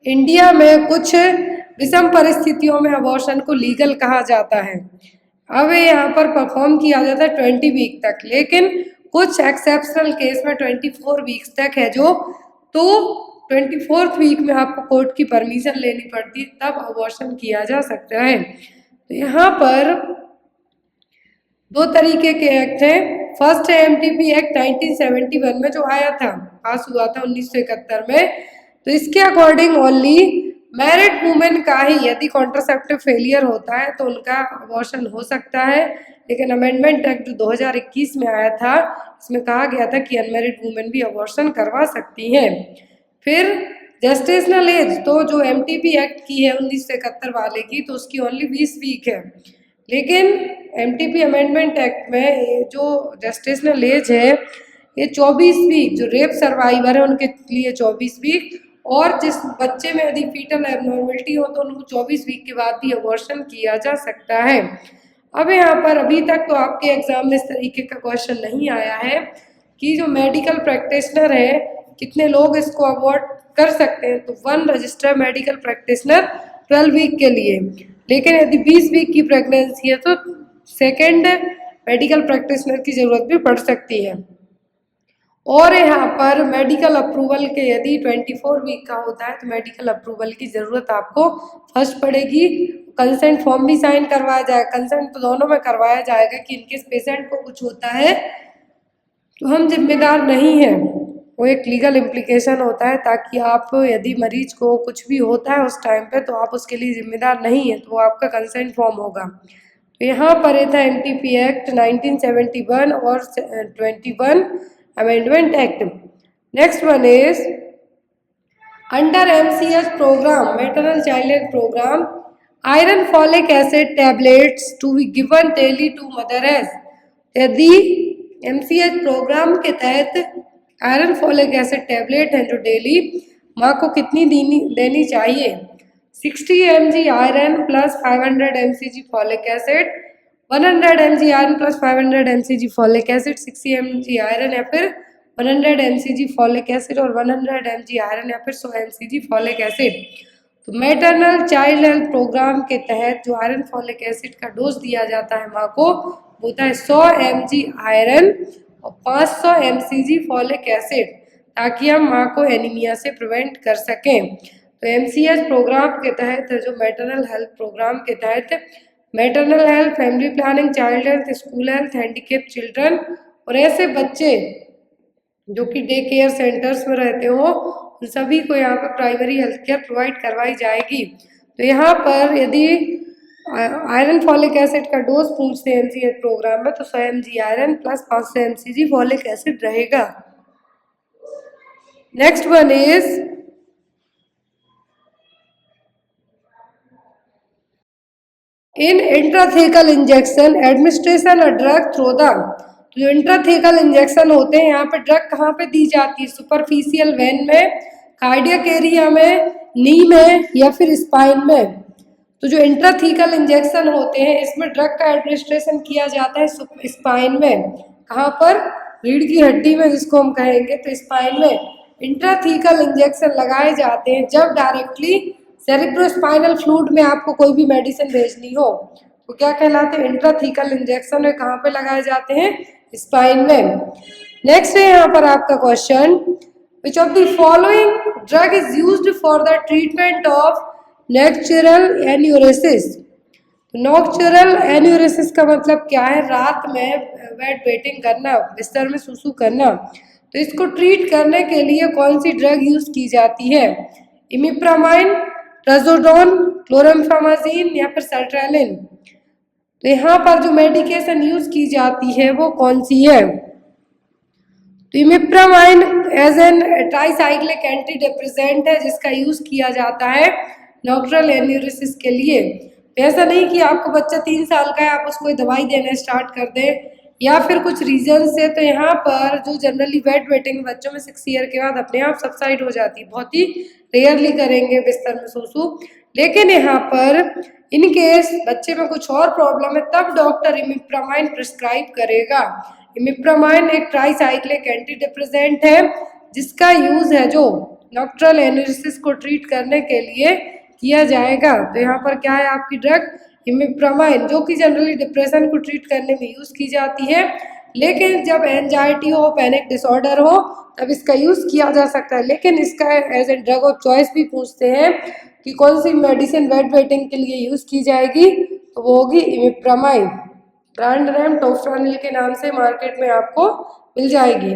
इंडिया में कुछ विषम परिस्थितियों में अबॉर्शन को लीगल कहा जाता है, अब यहाँ पर परफॉर्म किया जाता है 20 वीक तक, लेकिन कुछ एक्सेप्शनल केस में 24 वीक्स तक है जो, तो 24th वीक में आपको कोर्ट की परमिशन लेनी पड़ती है तब अबॉर्शन किया जा सकता है। तो यहाँ पर दो तरीके के एक्ट हैं, फर्स्ट है एमटीपी एक्ट 1971 में जो आया था, पास हुआ था 1971 में। तो इसके अकॉर्डिंग ओनली मैरिड वुमेन का ही यदि कॉन्ट्रासेप्टिव फेलियर होता है तो उनका अबॉर्शन हो सकता है, लेकिन अमेंडमेंट एक्ट जो 2021 में आया था इसमें कहा गया था कि अनमैरिड वुमेन भी अबॉर्शन करवा सकती हैं। फिर जेस्टेशनल एज, तो जो एमटीपी एक्ट की है 1971 वाले की, तो उसकी ओनली 20 वीक है, लेकिन एमटीपी अमेंडमेंट एक्ट में ये जो जेस्टेशनल एज है ये 24 वीक, जो रेप सर्वाइवर है उनके लिए 24 वीक, और जिस बच्चे में यदि फीटल एबनॉर्मलिटी हो तो उनको 24 वीक के बाद भी अबॉर्शन किया जा सकता है। अब यहाँ पर अभी तक तो आपके एग्जाम में इस तरीके का क्वेश्चन नहीं आया है कि जो मेडिकल प्रैक्टिशनर है कितने लोग इसको अवॉर्ड कर सकते हैं, तो 1 रजिस्टर्ड मेडिकल प्रैक्टिशनर 12 वीक के लिए, लेकिन यदि 20 वीक की प्रेगनेंसी है तो सेकेंड मेडिकल प्रैक्टिशनर की जरूरत भी पड़ सकती है। और यहाँ पर मेडिकल अप्रूवल के यदि 24 वीक का होता है तो मेडिकल अप्रूवल की ज़रूरत आपको फर्स्ट पड़ेगी, कंसेंट फॉर्म भी साइन करवाया जाएगा, कंसेंट तो दोनों में करवाया जाएगा कि इनकेस पेशेंट को कुछ होता है तो हम जिम्मेदार नहीं हैं, वो एक लीगल इम्प्लीकेशन होता है, ताकि आप यदि मरीज को कुछ भी होता है उस टाइम पे तो आप उसके लिए जिम्मेदार नहीं है, तो वो आपका कंसेंट फॉर्म होगा। तो यहाँ पर ये था एमटीपी एक्ट 1971 और 21 amendment act. Next one is under MCH programme, maternal child health programme, iron folic acid tablets to be given daily to mother age. यदि एमसीएच प्रोग्राम के तहत आयरन फॉलिक एसिड टैबलेट है जो डेली माँ को कितनी देनी चाहिए, 60 mg iron plus 500 mcg folic acid, 100 mg iron plus 500 mcg folic acid, 60 mg iron या फिर 100 mcg फॉलिक एसिड और 100 mg आयरन या फिर 100 mcg फॉलिक एसिड। तो मैटरनल चाइल्ड हेल्थ प्रोग्राम के तहत जो आयरन फॉलिक एसिड का डोज दिया जाता है माँ को वो होता है 100 mg आयरन और 500 mcg फॉलिक एसिड, ताकि हम माँ को एनीमिया से प्रिवेंट कर सकें। तो एमसीएच प्रोग्राम के तहत जो मैटरनल हेल्थ प्रोग्राम के तहत maternal health, family planning, child health, school health, handicap children और ऐसे बच्चे जो कि डे केयर सेंटर्स में रहते हो उन सभी को यहाँ पर प्राइमरी हेल्थ केयर प्रोवाइड करवाई जाएगी। तो यहाँ पर यदि आयरन फॉलिक एसिड का डोज पूछते हैं एमसीएच प्रोग्राम में तो 100 mg iron plus 500 mcg folic acid रहेगा। Next one is in intrathecal injection administration a drug through the, तो जो इंट्राथेकल इंजेक्शन होते हैं यहाँ पे ड्रग कहाँ पे दी जाती है, सुपरफिशियल वेन में, कार्डियक एरिया में, नी में या फिर स्पाइन में। तो जो इंट्राथीकल इंजेक्शन होते हैं इसमें ड्रग का एडमिनिस्ट्रेशन किया जाता है स्पाइन में, कहाँ पर, रीढ़ की हड्डी में जिसको हम कहेंगे, तो स्पाइन में इंट्राथीकल इंजेक्शन लगाए जाते हैं जब डायरेक्टली सेरिब्रोस्पाइनल फ्लूइड में आपको कोई भी मेडिसिन भेजनी हो, तो क्या कहलाते हैं, इंट्राथीकल इंजेक्शन में कहाँ पे लगाए जाते हैं, स्पाइन में। नेक्स्ट है यहाँ पर आपका question, which of the following drug is used for the treatment of nocturnal enuresis. Nocturnal enuresis का मतलब क्या है, रात में बेड वेटिंग करना, बिस्तर में सुसु करना, तो इसको ट्रीट करने के लिए कौन सी ड्रग यूज की जाती है, इमिप्रामाइन, ट्राजोडोन, क्लोरमफेनाजिन या फिर सर्ट्रेलिन। तो यहाँ पर जो मेडिकेशन यूज की जाती है वो कौन सी है, तो imipramine as an tricyclic anti depressant है जिसका यूज किया जाता है नॉक्चुरल एन्यूरेसिस के लिए। ऐसा नहीं कि आपको बच्चा 3 साल का है आप उसको दवाई देना स्टार्ट कर दें या फिर कुछ रीजन से, तो यहाँ पर जो जनरली बेड वेटिंग बच्चों में 6 ईयर के बाद अपने आप सबसाइड हो जाती है, बहुत ही रेयरली करेंगे बिस्तर में सोसू, लेकिन यहाँ पर इन केस बच्चे में कुछ और प्रॉब्लम है तब डॉक्टर इमिप्रामाइन प्रिस्क्राइब करेगा। इमिप्रामाइन एक ट्राइसाइक्लिक एंटी डिप्रेसेंट है जिसका यूज है जो नॉक्चुरल एन्यूरेसिस को ट्रीट करने के लिए किया जाएगा। तो यहाँ पर क्या है आपकी ड्रग इमिप्रामाइन, जो कि जनरली डिप्रेशन को ट्रीट करने में यूज की जाती है, लेकिन जब एंजाइटी हो, पैनिक डिसऑर्डर हो, तब इसका यूज किया जा सकता है। लेकिन इसका as a drug of choice भी पूछते हैं कि कौन सी मेडिसिन बेड वेटिंग के लिए यूज की जाएगी, तो वो होगी इमिप्रामाइन। ब्रांड नेम टोफ्रानिल के नाम से मार्केट में आपको मिल जाएगी।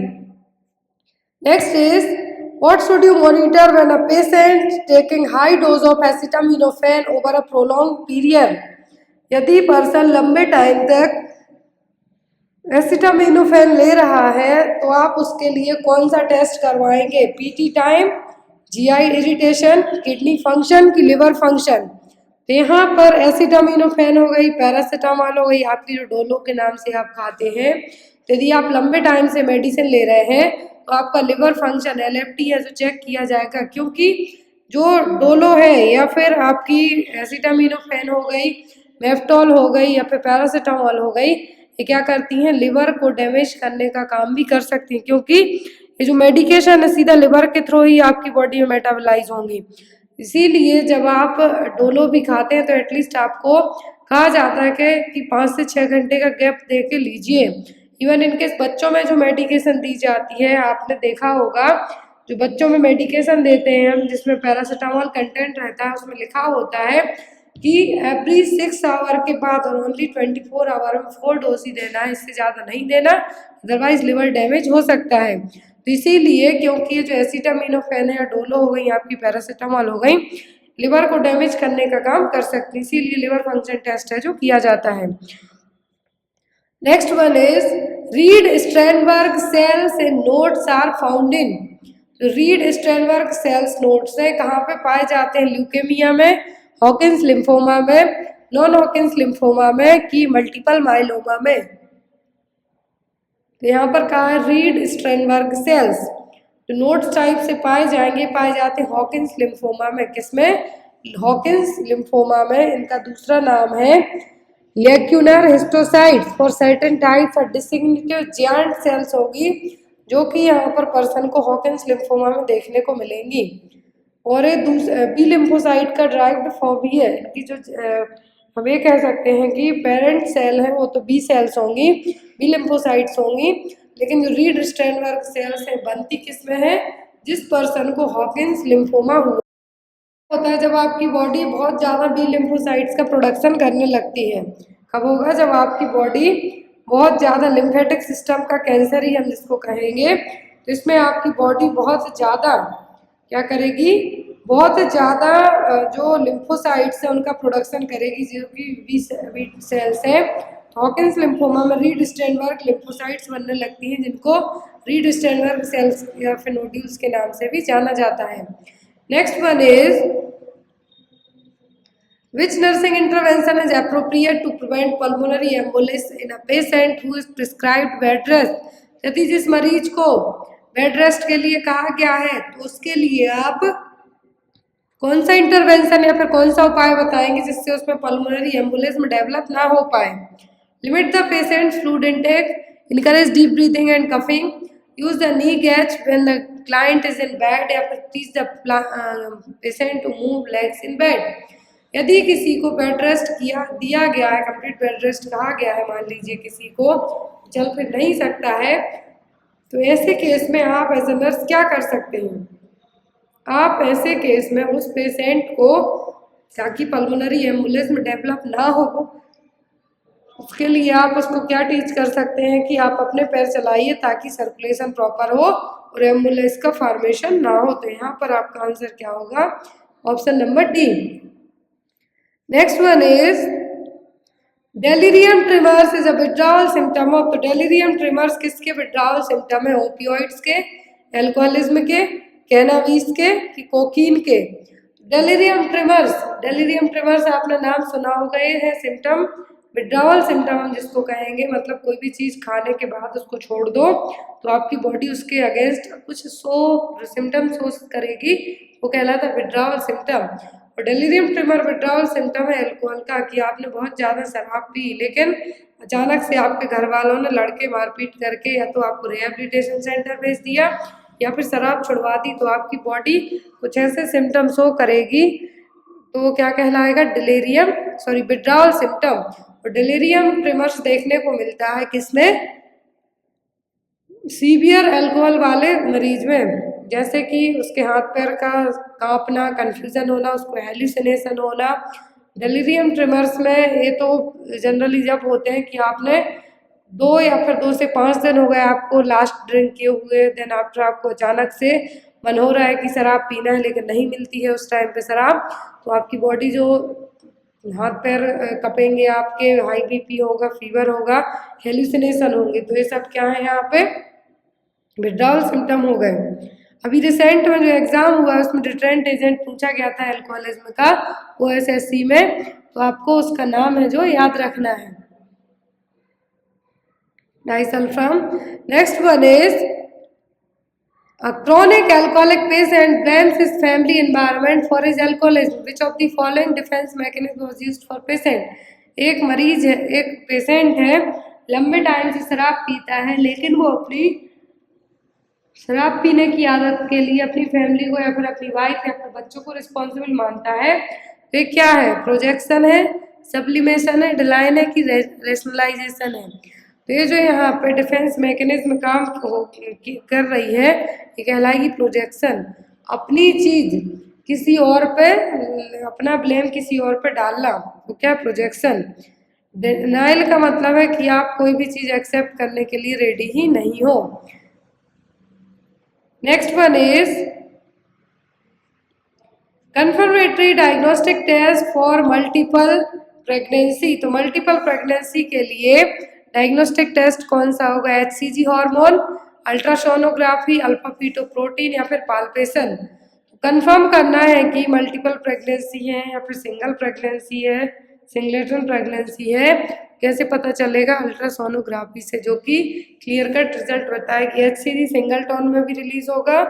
Next is what should you monitor when a patient taking high dose of acetaminophen over a prolonged period। यदि पर्सन लंबे टाइम तक एसिटामिनोफेन ले रहा है तो आप उसके लिए कौन सा टेस्ट करवाएंगे, PT time, GI irritation, kidney function की लिवर फंक्शन। तो यहाँ पर एसिटामिनोफेन हो गई, पैरासीटामोल हो गई, आपकी जो डोलो के नाम से आप खाते हैं, तो यदि आप लंबे टाइम से मेडिसिन ले रहे हैं तो आपका लिवर फंक्शन एलएफटी है जो चेक किया जाएगा, क्योंकि जो डोलो है या फिर आपकी एसिटामिनोफेन हो गई, मेफ्टॉल हो गई या फिर पैरासीटामोल हो गई, ये क्या करती हैं, लिवर को डैमेज करने का काम भी कर सकती हैं, क्योंकि ये जो मेडिकेशन है सीधा लिवर के थ्रू ही आपकी बॉडी में मेटाबोलाइज होंगी। इसीलिए जब आप डोलो भी खाते हैं तो एटलीस्ट आपको कहा जाता है कि 5 से 6 घंटे का गैप दे के लीजिए। इवन इनकेस बच्चों में जो मेडिकेशन दी जाती है, आपने देखा होगा जो बच्चों में मेडिकेशन देते हैं हम जिसमें पैरासीटामोल कंटेंट रहता है, उसमें लिखा होता है कि एवरी 6 आवर के बाद और ओनली 24 आवर में 4 डोज ही देना है, इससे ज़्यादा नहीं देना, अदरवाइज लिवर डैमेज हो सकता है। तो इसीलिए क्योंकि ये जो एसिटामिनोफेन है या डोलो हो गई, आपकी पैरासीटामोल हो गई, लिवर को डैमेज करने का काम कर सकती है, इसीलिए लिवर फंक्शन टेस्ट है जो किया जाता है। Next one is Reed Sternberg cells and nodes are found in. Reed Sternberg cells nodes है कहाँ पे पाए जाते हैं, ल्यूकेमिया में, हॉकिंस लिम्फोमा में, नॉन हॉकिंस लिम्फोमा में कि मल्टीपल माइलोमा में। तो यहाँ पर कहा है रीड स्ट्रेनबर्ग सेल्स, तो नोड्स टाइप से पाए जाते हैं हॉकिंस लिम्फोमा में, किसमें, हॉकिंस लिम्फोमा में। इनका दूसरा नाम है lacunar histiocytes for certain types of distinctive giant cells होगी, जो कि यहाँ पर पर्सन को हॉकिंस लिम्फोमा में देखने को मिलेंगी। और ये बी लिम्फोसाइट का ड्राइव्ड फॉर्म भी है इनकी, जो हम ये कह सकते हैं कि पेरेंट सेल है वो तो बी सेल्स होंगी, बी लिम्फोसाइट्स होंगी, लेकिन जो रीड स्ट्रेनबर्ग सेल्स है बनती किसमें है, जिस पर्सन को हॉकिंस लिम्फोमा हुआ होता है, जब आपकी बॉडी बहुत ज़्यादा बी लिम्फोसाइट्स का प्रोडक्शन करने लगती है। कब होगा, जब आपकी बॉडी बहुत ज़्यादा लिम्फेटिक सिस्टम का कैंसर ही हम जिसको कहेंगे, तो इसमें आपकी बॉडी बहुत ज़्यादा क्या करेगी, बहुत ज़्यादा जो लिम्फोसाइट्स है उनका प्रोडक्शन करेगी, जो कि बी सेल्स है। हॉकिंस लिम्फोमा में रीड स्टेनबर्ग लिम्फोसाइट्स बनने लगती हैं, जिनको रीड स्टेनबर्ग सेल्स या फिर नोड्यूल्स के नाम से भी जाना जाता है। Next one is Which nursing intervention is appropriate to prevent pulmonary embolus in a patient who is prescribed bed rest? यदि जिस मरीज को बेड रेस्ट के लिए कहा गया है तो उसके लिए आप कौन सा इंटरवेंशन या फिर कौन सा उपाय बताएंगे जिससे उसमें पल्मोनरी एम्बुलेंस डेवलप ना हो पाए? Limit the patient fluid intake, encourage deep breathing and coughing, use the knee gatch when the client is in bed, या फिर teach the patient to move legs in bed. यदि किसी को बेड रेस्ट दिया गया है, कंप्लीट बेड रेस्ट कहा गया है, मान लीजिए किसी को चल फिर नहीं सकता है, तो ऐसे केस में आप एज ए नर्स क्या कर सकते हैं? आप ऐसे केस में उस पेशेंट को, ताकि पल्मोनरी एम्बुलेंस डेवलप ना हो, उसके लिए आप उसको क्या टीच कर सकते हैं कि आप अपने पैर चलाइए ताकि सर्कुलेशन प्रॉपर हो और एम्बुलेंस का फॉर्मेशन ना हो। तो यहाँ पर आपका आंसर क्या होगा? Option number D. Next one is delirium trimmers is a withdrawal symptom of. तो डेलिरियम ट्रिमर्स किसके विड्रॉवल सिम्टम है? ओपियोइड्स के, एल्कोहलिज्म के, कैनाबीस के, कि कोकीन के? डेलिरियम ट्रिमर्स आपने नाम सुना होगा, ये है सिम्टम, विड्रॉवल सिम्टम हम जिसको कहेंगे, मतलब कोई भी चीज़ खाने के बाद उसको छोड़ दो तो आपकी बॉडी उसके अगेंस्ट कुछ सिम्टम शो करेगी, वो कहलाता है विड्रॉवल सिम्टम। और डेलिरियम ट्रिमर विड्रॉवल सिम्टम है अल्कोहल का, कि आपने बहुत ज़्यादा शराब पी लेकिन अचानक से आपके घर वालों ने लड़के मारपीट करके या तो आपको रिहेबिलिटेशन सेंटर भेज दिया या फिर शराब छुड़वा दी, तो आपकी बॉडी कुछ ऐसे सिम्टम शो करेगी, तो वो क्या कहलाएगा? Withdrawal symptom. और डेलिरियम ट्रिमर्स देखने को मिलता है किसमें? सीवियर अल्कोहल वाले मरीज में, जैसे कि उसके हाथ पैर का कांपना, कंफ्यूजन होना, उसको हेलुसिनेशन होना। डेलिरियम ट्रिमर्स में ये तो जनरली जब होते हैं कि आपने 2 या फिर 2 से 5 दिन हो गए आपको लास्ट ड्रिंक किए हुए, देन आफ्टर आपको अचानक से मन हो रहा है कि शराब पीना है लेकिन नहीं मिलती है उस टाइम पे शराब, तो आपकी बॉडी जो हाथ पैर कपेंगे आपके, हाई बीपी होगा, फीवर होगा, हेलुसिनेशन होंगे, तो ये सब क्या है यहाँ पे? विड्रॉवल सिम्टम हो गए। अभी रिसेंट में जो एग्जाम हुआ है उसमें डिटरेंट एजेंट पूछा गया था अल्कोहलिज्म का, OSSC में, तो आपको उसका नाम है जो याद रखना है, disulfiram. Next one is a chronic alcoholic patient blames his family environment for his alcoholism. Which of the following defense mechanism was used for patient? एक मरीज है, एक पेशेंट है, लंबे टाइम से शराब पीता है लेकिन वो अपनी शराब पीने की आदत के लिए अपनी फैमिली को या फिर अपनी वाइफ या अपने बच्चों को रिस्पॉन्सिबल मानता है। तो ये क्या है? प्रोजेक्शन है, सब्लिमेशन है, डिलाइन है, कि रेशनलाइजेशन है? तो ये जो यहाँ पे डिफेंस मैकेनिज्म काम कर रही है, ये कहलाएगी प्रोजेक्शन। अपनी चीज किसी और पे, अपना ब्लेम किसी और पे डालना, तो क्या? प्रोजेक्शन। डिनाइल का मतलब है कि आप कोई भी चीज एक्सेप्ट करने के लिए रेडी ही नहीं हो। Next one is confirmatory diagnostic test for multiple pregnancy. तो मल्टीपल प्रेगनेंसी के लिए डायग्नोस्टिक टेस्ट कौन सा होगा? HCG hormone, ultrasonography, alpha fetoprotein, या फिर पाल्पेशन? कंफर्म करना है कि मल्टीपल प्रेगनेंसी है या फिर सिंगल प्रेगनेंसी है, सिंगलेटन प्रेगनेंसी है, कैसे पता चलेगा? अल्ट्रासोनोग्राफी से, जो कि क्लियर कट रिजल्ट बताएगी। HCG सिंगल टोन में भी रिलीज होगा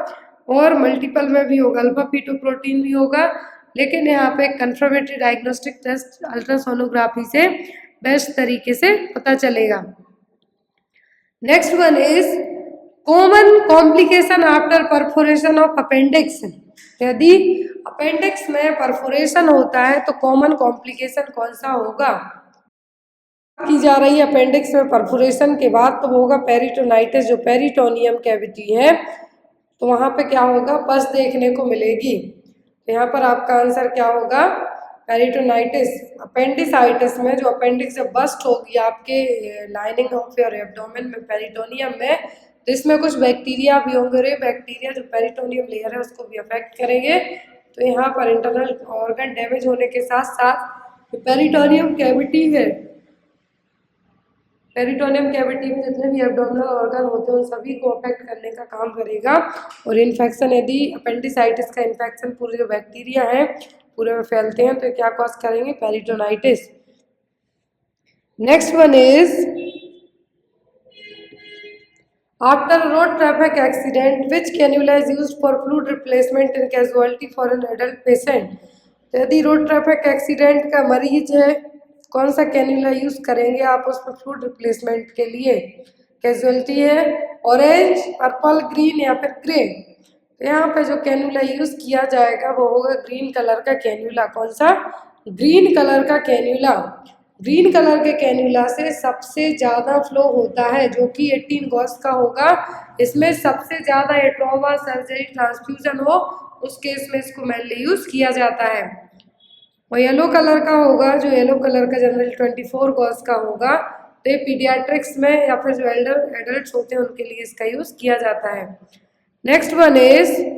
और मल्टीपल में भी होगा, अल्फा फीटोप्रोटीन भी होगा, लेकिन यहाँ पे कंफर्मेटरी डायग्नोस्टिक टेस्ट अल्ट्रासोनोग्राफी से बेस्ट तरीके से पता चलेगा। Next one is common complication after perforation of appendix. यदि अपेंडिक्स में परफोरेशन होता है तो कॉमन कॉम्प्लिकेशन कौन सा होगा? की जा रही है अपेंडिक्स में परफोरेशन के बाद, तो वो होगा पेरिटोनाइटिस। जो पेरिटोनियम कैविटी है तो वहाँ पे क्या होगा? पस देखने को मिलेगी। तो यहाँ पर आपका आंसर क्या होगा? पेरिटोनाइटिस। अपेंडिसाइटिस में जो अपेंडिक्स जब बस्ट होगी आपके लाइनिंग ऑफ योर एब्डोमेन में, पेरिटोनियम में, तो इसमें कुछ बैक्टीरिया भी होंगे, और ये बैक्टीरिया जो पेरिटोनियम लेयर है उसको भी अफेक्ट करेंगे। तो यहाँ पर इंटरनल ऑर्गन डैमेज होने के साथ साथ पेरिटोनियम कैविटी है पेरिटोनियम कैविटी में जितने भी एब्डोमिनल ऑर्गन होते हैं उन सभी को अफेक्ट करने का काम करेगा। और इन्फेक्शन, यदि अपेंडिसाइटिस का इन्फेक्शन पूरे जो बैक्टीरिया हैं पूरे में फैलते हैं तो क्या कॉज करेंगे, peritonitis. Next one is after road traffic accident which cannula is used for fluid replacement in casualty for an adult patient. तो यदि रोड ट्रैफिक एक्सीडेंट का मरीज है कौन सा कैन्यूला यूज करेंगे आप उसमें फ्लूइड रिप्लेसमेंट के लिए। कैजुअलिटी है ऑरेंज, पर्पल, ग्रीन या फिर ग्रे। तो यहाँ पे जो कैन्यूला यूज किया जाएगा वो होगा ग्रीन कलर का कैन्यूला। कौन सा, ग्रीन कलर का कैन्यूला। ग्रीन कलर के कैन्यूला से सबसे ज़्यादा फ्लो होता है जो कि 18 गॉस का होगा। इसमें सबसे ज़्यादा ये ट्रॉमा, सर्जरी, ट्रांसफ्यूजन हो उस केस में इसको मेनली यूज़ किया जाता है। और येलो कलर का होगा, जो येलो कलर का जनरली 24 गॉस का होगा, तो ये पीडियाट्रिक्स में या फिर जो एडल्ट होते हैं उनके लिए इसका यूज़ किया जाता है। Next one is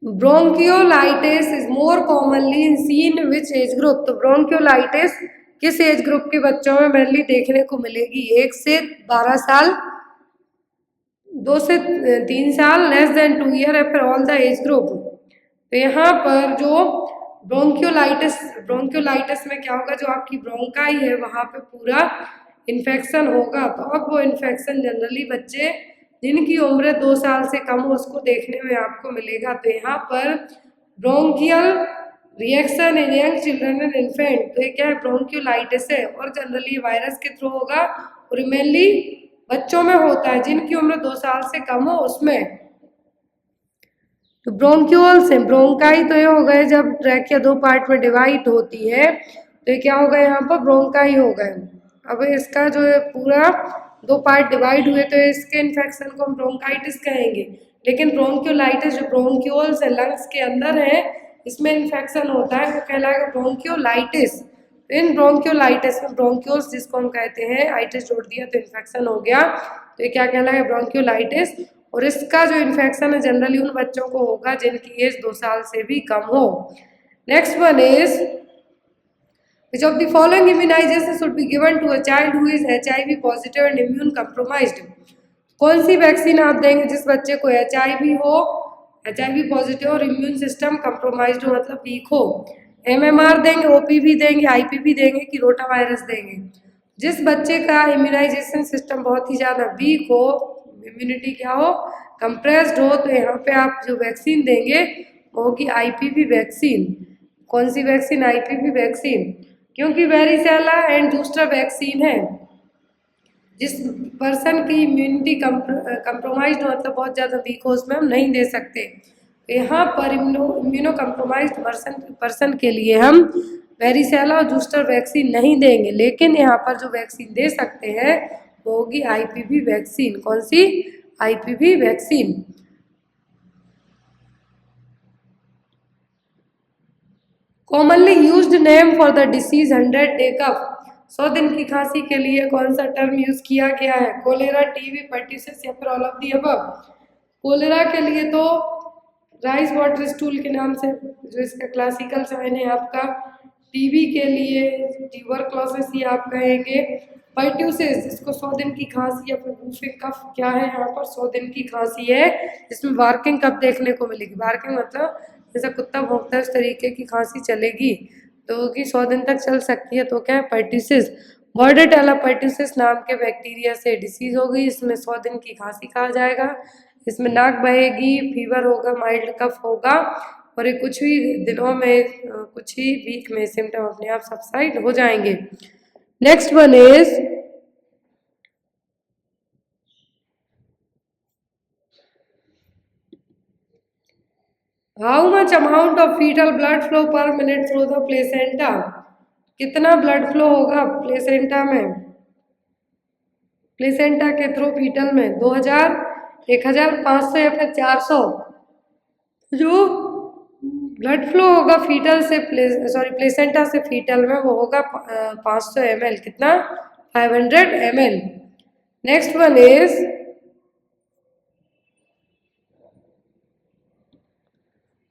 bronchiolitis is more commonly seen which age group. तो ब्रोंकियोलाइटिस किस एज ग्रुप के बच्चों में मेनली देखने को मिलेगी, 1 से 12 साल, 2 से 3 साल, लेस देन 2 ईयर, फिर ऑल द एज ग्रुप। तो यहाँ पर जो ब्रोंकियोलाइटिस में क्या होगा, जो आपकी ब्रोंकाई है वहाँ पे पूरा इन्फेक्शन होगा। तो अब वो इन्फेक्शन जनरली बच्चे जिनकी उम्र 2 साल से कम हो उसको देखने में आपको मिलेगा। तो यहाँ पर bronchial reaction in young children and infant, तो ये क्या है, ब्रोंकियोलाइटिस है और जनरली वायरस के थ्रू होगा और मेनली बच्चों में होता है जिनकी उम्र 2 साल से कम हो उसमें। तो ब्रोंक्यूल्स है, ब्रोंकाई तो ये हो गए जब ट्रैकिया 2 पार्ट में डिवाइड होती है तो ये क्या होगा, यहाँ पर ब्रोंकाई हो गए। अब इसका जो है पूरा 2 पार्ट डिवाइड हुए तो इसके इन्फेक्शन को हम ब्रोंकाइटिस कहेंगे। लेकिन ब्रोंक्योलाइटिस जो ब्रोंक्यूल्स है लंग्स के अंदर है इसमें इन्फेक्शन होता है वो कहलाएगा ब्रोंक्योलाइटिस। इन ब्रोंक्योलाइटिस में ब्रोंक्यूल्स जिसको हम कहते हैं, आइटिस जोड़ दिया तो इन्फेक्शन हो गया, तो ये क्या कहलाएगा, ब्रोंक्योलाइटिस। और इसका जो इन्फेक्शन है जनरली उन बच्चों को होगा जिनकी एज 2 साल से भी कम हो। Next one is which of the following immunization should be given to a child who is HIV positive and immune compromised। कौन सी वैक्सीन आप देंगे जिस बच्चे को HIV हो, HIV पॉजिटिव और इम्यून सिस्टम कंप्रोमाइज्ड हो मतलब वीक हो। MMR देंगे, OPV देंगे, IPV देंगे कि रोटा वायरस देंगे। जिस बच्चे का इम्यूनाइजेशन सिस्टम बहुत ही ज़्यादा वीक हो, इम्यूनिटी क्या हो, कंप्रेस्ड हो, तो यहाँ पे आप जो वैक्सीन देंगे वो होगी IPV वैक्सीन। कौन सी वैक्सीन, IPV वैक्सीन, क्योंकि वेरिसेला एंड बूस्टर वैक्सीन है। जिस पर्सन की इम्यूनिटी कंप्रोमाइज्ड हो मतलब बहुत ज़्यादा वीक हो उसमें हम नहीं दे सकते। यहाँ पर इम्यूनो कंप्रोमाइज्ड पर्सन के लिए हम वेरिसेला और बूस्टर वैक्सीन नहीं देंगे, लेकिन यहाँ पर जो वैक्सीन दे सकते हैं वो होगी IPV वैक्सीन। कौन सी, IPV vaccine. Commonly used name for the disease 100 day cough. 100 दिन की खांसी के लिए कौन सा टर्म यूज किया गया है, कोलेरा, टीबी, पर्टिसिस या फिर all of the above. Cholera के लिए तो राइस वाटर स्टूल के नाम से जो इसका क्लासिकल साइन है आपका। टीबी के लिए ट्यूबरक्लोसिस ही आप कहेंगे। पर्ट्यूसिस जिसको 100 दिन की खांसी या फिर वूफिंग कफ क्या है, यहाँ पर 100 दिन की खांसी है जिसमें बार्किंग कफ देखने को मिलेगी। बार्किंग मतलब जैसा कुत्ता भौंकता है उस तरीके की खांसी चलेगी तो कि 100 दिन तक चल सकती है, तो क्या है, पर्ट्यूसिस। बॉर्डेटेला पर्ट्यूसिस नाम के बैक्टीरिया से डिसीज होगी, इसमें 100 दिन की खांसी कहा जाएगा। इसमें नाक बहेगी, फीवर होगा, माइल्ड कफ होगा और ये कुछ ही दिनों में, कुछ ही वीक में सिम्टम अपने आप सबसाइड हो जाएंगे। Next one is how much amount of fetal blood flow per minute through the placenta. कितना ब्लड फ्लो होगा प्लेसेंटा में, प्लेसेंटा के थ्रू फीटल में 2000, 1500 या फिर 400। जो ब्लड फ्लो होगा फीटल से प्लेसेंटा से फीटल में वो होगा 500 ml। कितना, 500 ml। Next one is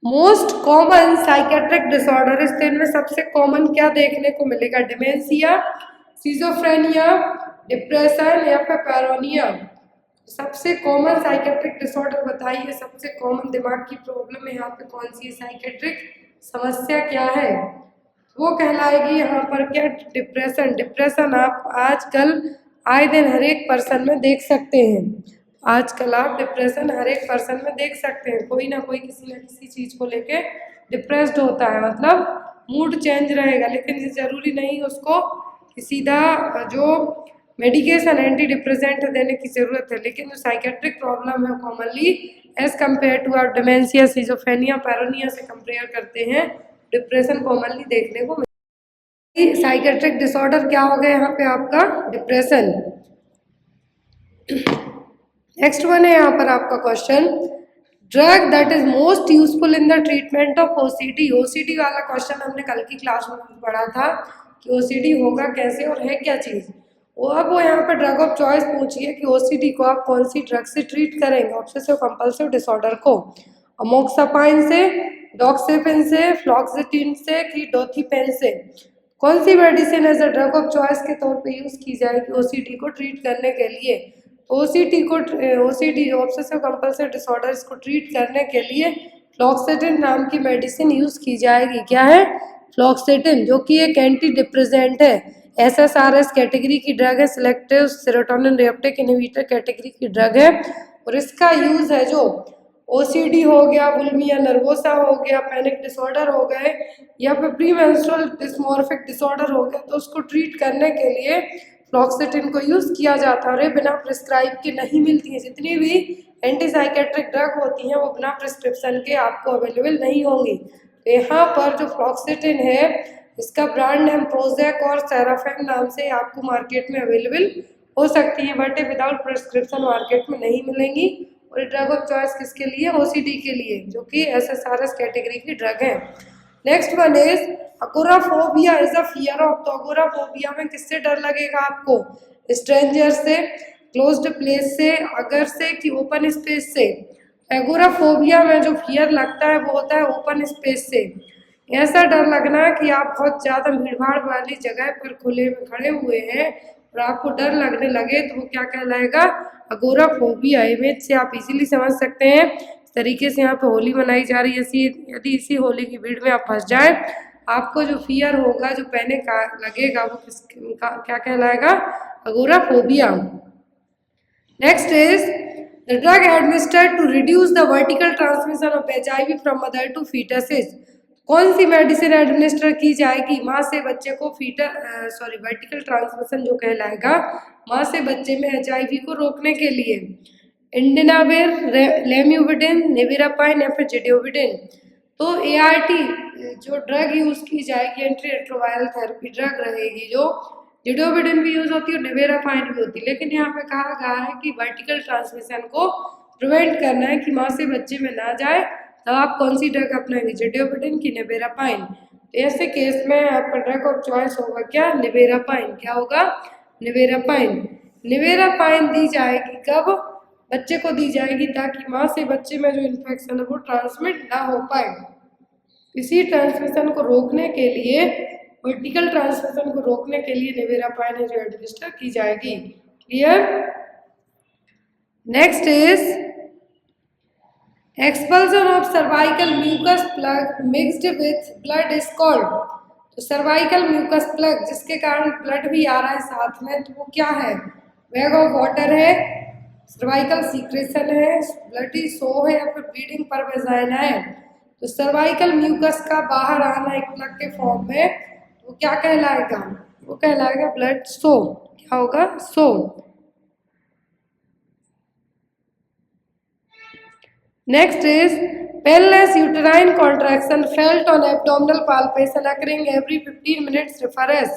most common psychiatric disorder, इस दिन में सबसे कॉमन क्या देखने को मिलेगा? डिमेंशिया, सिजोफ्रेनिया, डिप्रेशन या फिर पैरोनिया। सबसे कॉमन साइकेट्रिक डिसऑर्डर बताइए, सबसे कॉमन दिमाग की प्रॉब्लम यहाँ पे कौन सी है? साइकेट्रिक समस्या क्या है? वो कहलाएगी यहाँ पर क्या? डिप्रेशन। डिप्रेशन आप आजकल आए दिन हर एक पर्सन में देख सकते हैं। आजकल आप डिप्रेशन हर एक पर्सन में देख सकते हैं, कोई ना कोई किसी न किसी चीज़ को लेके डिप्रेस्ड होता है, मतलब मूड चेंज रहेगा। लेकिन ये ज़रूरी नहीं उसको सीधा जो मेडिकेशन एंटी डिप्रेसेंट देने की ज़रूरत है। लेकिन जो साइकेट्रिक प्रॉब्लम है कॉमनली एज कम्पेयर टू आप डिमेंशिया, सिजोफ्रेनिया, पैरोनिया से कंपेयर करते हैं, डिप्रेशन कॉमनली देखने को मिलता है। साइकेट्रिक डिसऑर्डर क्या हो गया यहाँ पे आपका? डिप्रेशन। नेक्स्ट वन है यहाँ पर आपका question, drug that is most useful in the treatment of OCD. OCD वाला क्वेश्चन हमने कल की क्लास में पढ़ा था कि ओसीडी होगा कैसे और है क्या चीज़। वो यहाँ पर ड्रग ऑफ चॉइस पूछिए कि ओसीडी को आप कौन सी ड्रग से ट्रीट करेंगे, ऑब्सेसिव कंपल्सिव डिसऑर्डर को। अमोक्सापाइन से, डॉक्सिफिन से, फ्लॉक्सिटिन से कि डोथिपेन से। कौन सी medicine as a drug of choice के तौर पे यूज़ की जाएगी ओसीडी को ट्रीट करने के लिए? ओसीडी ऑब्सेसिव कंपल्सिव डिसऑर्डर, इसको ट्रीट करने के लिए फ्लॉक्सिटिन नाम की मेडिसिन यूज़ की जाएगी। क्या है? फ्लॉक्सिटिन, जो कि एक एंटी डिप्रेसेंट है, एसएसआरएस कैटेगरी की ड्रग है, selective serotonin reuptake inhibitor category की ड्रग है। और इसका यूज़ है जो ओसीडी हो गया, बुलिमिया नर्वोसा हो गया, पैनिक डिसऑर्डर हो गए या फिर प्रीमेंस्ट्रुअल डिस्मॉर्फिक डिसऑर्डर हो गया, तो उसको ट्रीट करने के लिए फ्लॉक्सिटिन को यूज़ किया जाता है। और ये बिना प्रिस्क्राइब के नहीं मिलती हैं, जितनी भी एंटीसाइकेट्रिक ड्रग होती हैं वो बिना प्रिस्क्रिप्शन के आपको अवेलेबल नहीं होंगी। तो यहाँ पर जो फ्लॉक्सिटिन है, इसका ब्रांड नेम प्रोजेक और सेराफेम नाम से आपको मार्केट में अवेलेबल हो सकती है, बट विदाउट प्रिस्क्रिप्शन मार्केट में नहीं मिलेंगी। और ड्रग ऑफ चॉइस किसके लिए? ओसीडी के लिए, जो कि एसएसआरएस कैटेगरी की ड्रग है। Next one is agoraphobia is a fear of. तो अगोराफोबिया में किससे डर लगेगा आपको? स्ट्रेंजर से, क्लोज्ड प्लेस से, अगर से कि ओपन स्पेस से? एगोराफोबिया में जो फियर लगता है वो होता है ओपन स्पेस से। ऐसा डर लगना कि आप बहुत ज़्यादा भीड़भाड़ वाली जगह पर खुले में खड़े हुए हैं और आपको डर लगने लगे, तो वो क्या कहलाएगा? अगोराफोबिया। इमेज से आप इजीली समझ सकते हैं। इस तरीके से यहाँ पे होली मनाई जा रही है, यदि इसी होली की भीड़ में आप फंस जाए, आपको जो फियर होगा, जो पैनिक लगेगा, वो क्या कहलाएगा? Agoraphobia. Next is the drug administered to reduce the vertical transmission of HIV from mother to fetuses. कौन सी मेडिसिन एडमिनिस्टर की जाएगी माँ से बच्चे को? वर्टिकल ट्रांसमिशन जो कहलाएगा माँ से बच्चे में एचआईवी को रोकने के लिए। इंडिनाविर, लेम्यूविडिन, नेविरापाइन या फिर जिडोविडिन। तो एआरटी जो ड्रग यूज़ की जाएगी, एंटी रेट्रोवायरल थेरेपी ड्रग रहेगी, जो जिडोविडिन भी यूज़ होती है और नेविरापाइन भी होती है। लेकिन यहाँ पे कहा गया है कि वर्टिकल ट्रांसमिशन को प्रिवेंट करना है, कि माँ से बच्चे में ना जाए, तो आप कौन सी ड्रग अपनाएंगे? जिडोविडिन की नेविरापाइन? तो ऐसे केस में आपका ड्रग ऑफ चॉइस होगा क्या? नेविरापाइन। क्या होगा? नेविरापाइन। नेविरापाइन दी जाएगी कब? बच्चे को दी जाएगी, ताकि माँ से बच्चे में जो इन्फेक्शन है वो ट्रांसमिट ना हो पाए। इसी ट्रांसमिशन को रोकने के लिए, वर्टिकल ट्रांसमिशन को रोकने के लिए नेविरापाइन है जो एडमिनिस्टर की जाएगी। Clear? Next is expulsion of cervical mucus plug mixed with blood is called. तो सर्वाइकल म्यूकस प्लग जिसके कारण ब्लड भी आ रहा है साथ में, तो वो क्या है? बैग ऑफ वाटर है, सर्वाइकल सीक्रेशन है, ब्लडी सो है या फिर ब्लीडिंग पर वेजाइना है। तो सर्वाइकल म्यूकस का बाहर आना एक प्लग के फॉर्म में, वो क्या कहलाएगा? वो कहलाएगा ब्लड सो। क्या होगा? सो। Next is painless uterine contraction felt on abdominal palpation occurring every 15 minutes refer as।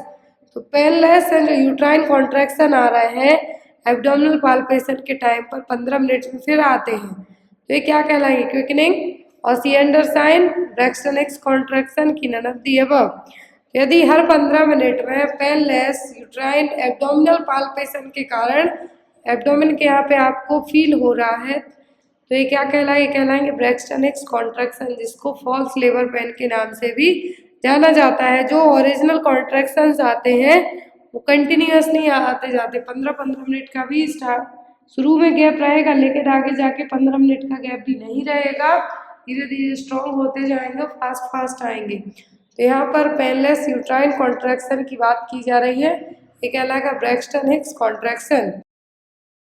तो पेनलेस एंड यूट्राइन कॉन्ट्रैक्शन आ रहे हैं एब्डोमिनल पाल्पेशन के टाइम पर 15 मिनट में फिर आते हैं, तो ये क्या कहलाएंगे? Quickening, Osiander sign, Braxton Hicks contraction की नन ऑफ द अबव। यदि हर 15 मिनट में पेनलेस यूट्राइन एब्डोमिनल पाल्पेशन के कारण एब्डोमिन के यहाँ पे आपको फील हो रहा है, तो ये क्या कहलाएंगे ब्रैक्सटन हिक्स कॉन्ट्रैक्शन, जिसको फॉल्स लेबर पेन के नाम से भी जाना जाता है। जो ओरिजिनल कॉन्ट्रैक्शंस आते हैं वो कंटिन्यूअस नहीं आते जाते, 15-15 मिनट का भी शुरू में गैप रहेगा, लेकिन आगे जाके 15 मिनट का गैप भी नहीं रहेगा, धीरे धीरे स्ट्रॉन्ग होते जाएंगे, फास्ट आएंगे। तो यहाँ पर पेनलेस यूट्राइन कॉन्ट्रैक्शन की बात की जा रही है, ये कहलाएगा Braxton Hicks contraction.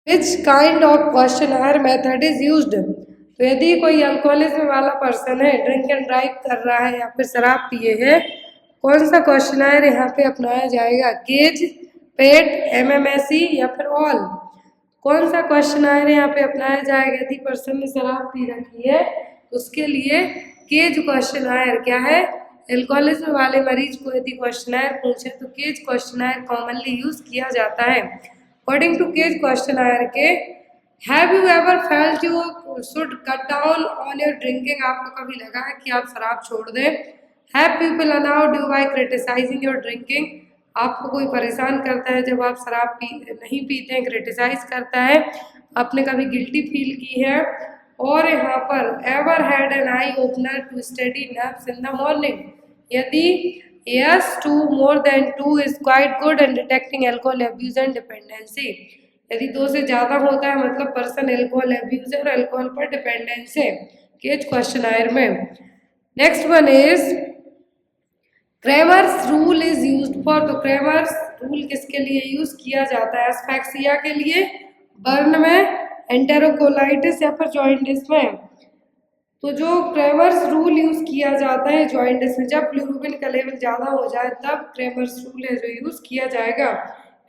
Which kind of questionnaire method is used, तो यदि कोई अल्कोहलिज्म वाला पर्सन है, ड्रिंक एंड ड्राइव कर रहा है या फिर शराब पिए है, कौन सा क्वेश्चनर यहाँ पे अपनाया जाएगा? गेज, पेट, MMSE या फिर ऑल? कौन सा क्वेश्चनर यहाँ पे अपनाया जाएगा? यदि पर्सन ने शराब पी रखी है उसके लिए केज क्वेश्चनर क्या है? एल्कोहलिज्म वाले मरीज को यदि क्वेश्चनर पूछे तो केज क्वेश्चनर कॉमनली यूज किया जाता है। अकॉर्डिंग टू केज क्वेश्चनर के, have you ever felt you should cut down on your drinking, आपको कभी लगा है कि आप शराब छोड़ दें? Have people allowed you by criticising your drinking, आपको कोई परेशान करता है जब आप शराब नहीं पीते हैं, क्रिटिसाइज करता है, आपने कभी गिल्टी फील की है? और यहाँ पर ever had an eye opener to steady nerves in the morning, यदि yes, 2 more than 2 is quite good and detecting alcohol abuse and dependency, यदि 2 से ज़्यादा होता है मतलब पर्सन एल्कोहल अब्यूज और एल्कोहल पर डिपेंडेंस है, केज क्वेश्चनर में। Next one is Kramer's rule is used for, तो क्रेमर्स रूल किसके लिए यूज किया जाता है? एस्फेक्सिया के लिए, बर्न में, एंटेरोकोलाइटिस या फिर जॉइंटिस में। तो जो क्रेमर्स रूल यूज किया जाता है जॉइंटिस में, जब बिलिरुबिन का लेवल ज़्यादा हो जाए तब क्रेमर्स रूल है जो यूज किया जाएगा।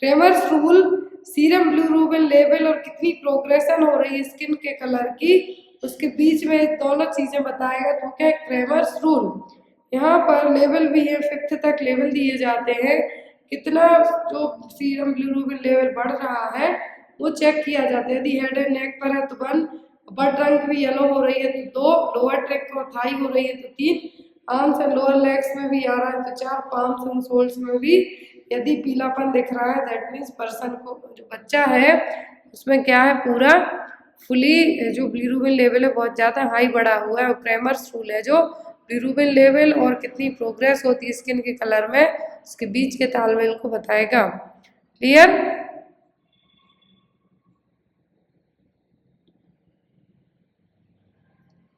Cramer's rule serum bilirubin level और कितनी प्रोग्रेशन हो रही है स्किन के कलर की, उसके बीच में दोनों चीज़ें बताएगा, तो क्या है क्रेमर्स रूल। यहाँ पर लेवल भी है, 5th तक लेवल दिए जाते हैं, कितना जो सीरम बिलिरुबिन लेवल बढ़ रहा है वो चेक किया जाता है। यदि हेड एंड नेक पर है तो 1, अपर ट्रंक भी येलो हो रही है तो 2, लोअर ट्रंक और थाई हो रही है तो 3, आर्म्स एंड लोअर लेग्स में भी आ रहा है तो 4, पाम्स एंड सोल्स में भी यदि पीलापन दिख रहा है दैट मीन्स पर्सन को, जो बच्चा है उसमें क्या है, पूरा फुली जो बिलिरुबिन लेवल है बहुत ज़्यादा हाई बढ़ा हुआ है। और क्रेमर्स रूल है जो बिलिरुबिन लेवल और कितनी प्रोग्रेस होती है स्किन के कलर में, उसके बीच के तालमेल को बताएगा। Clear?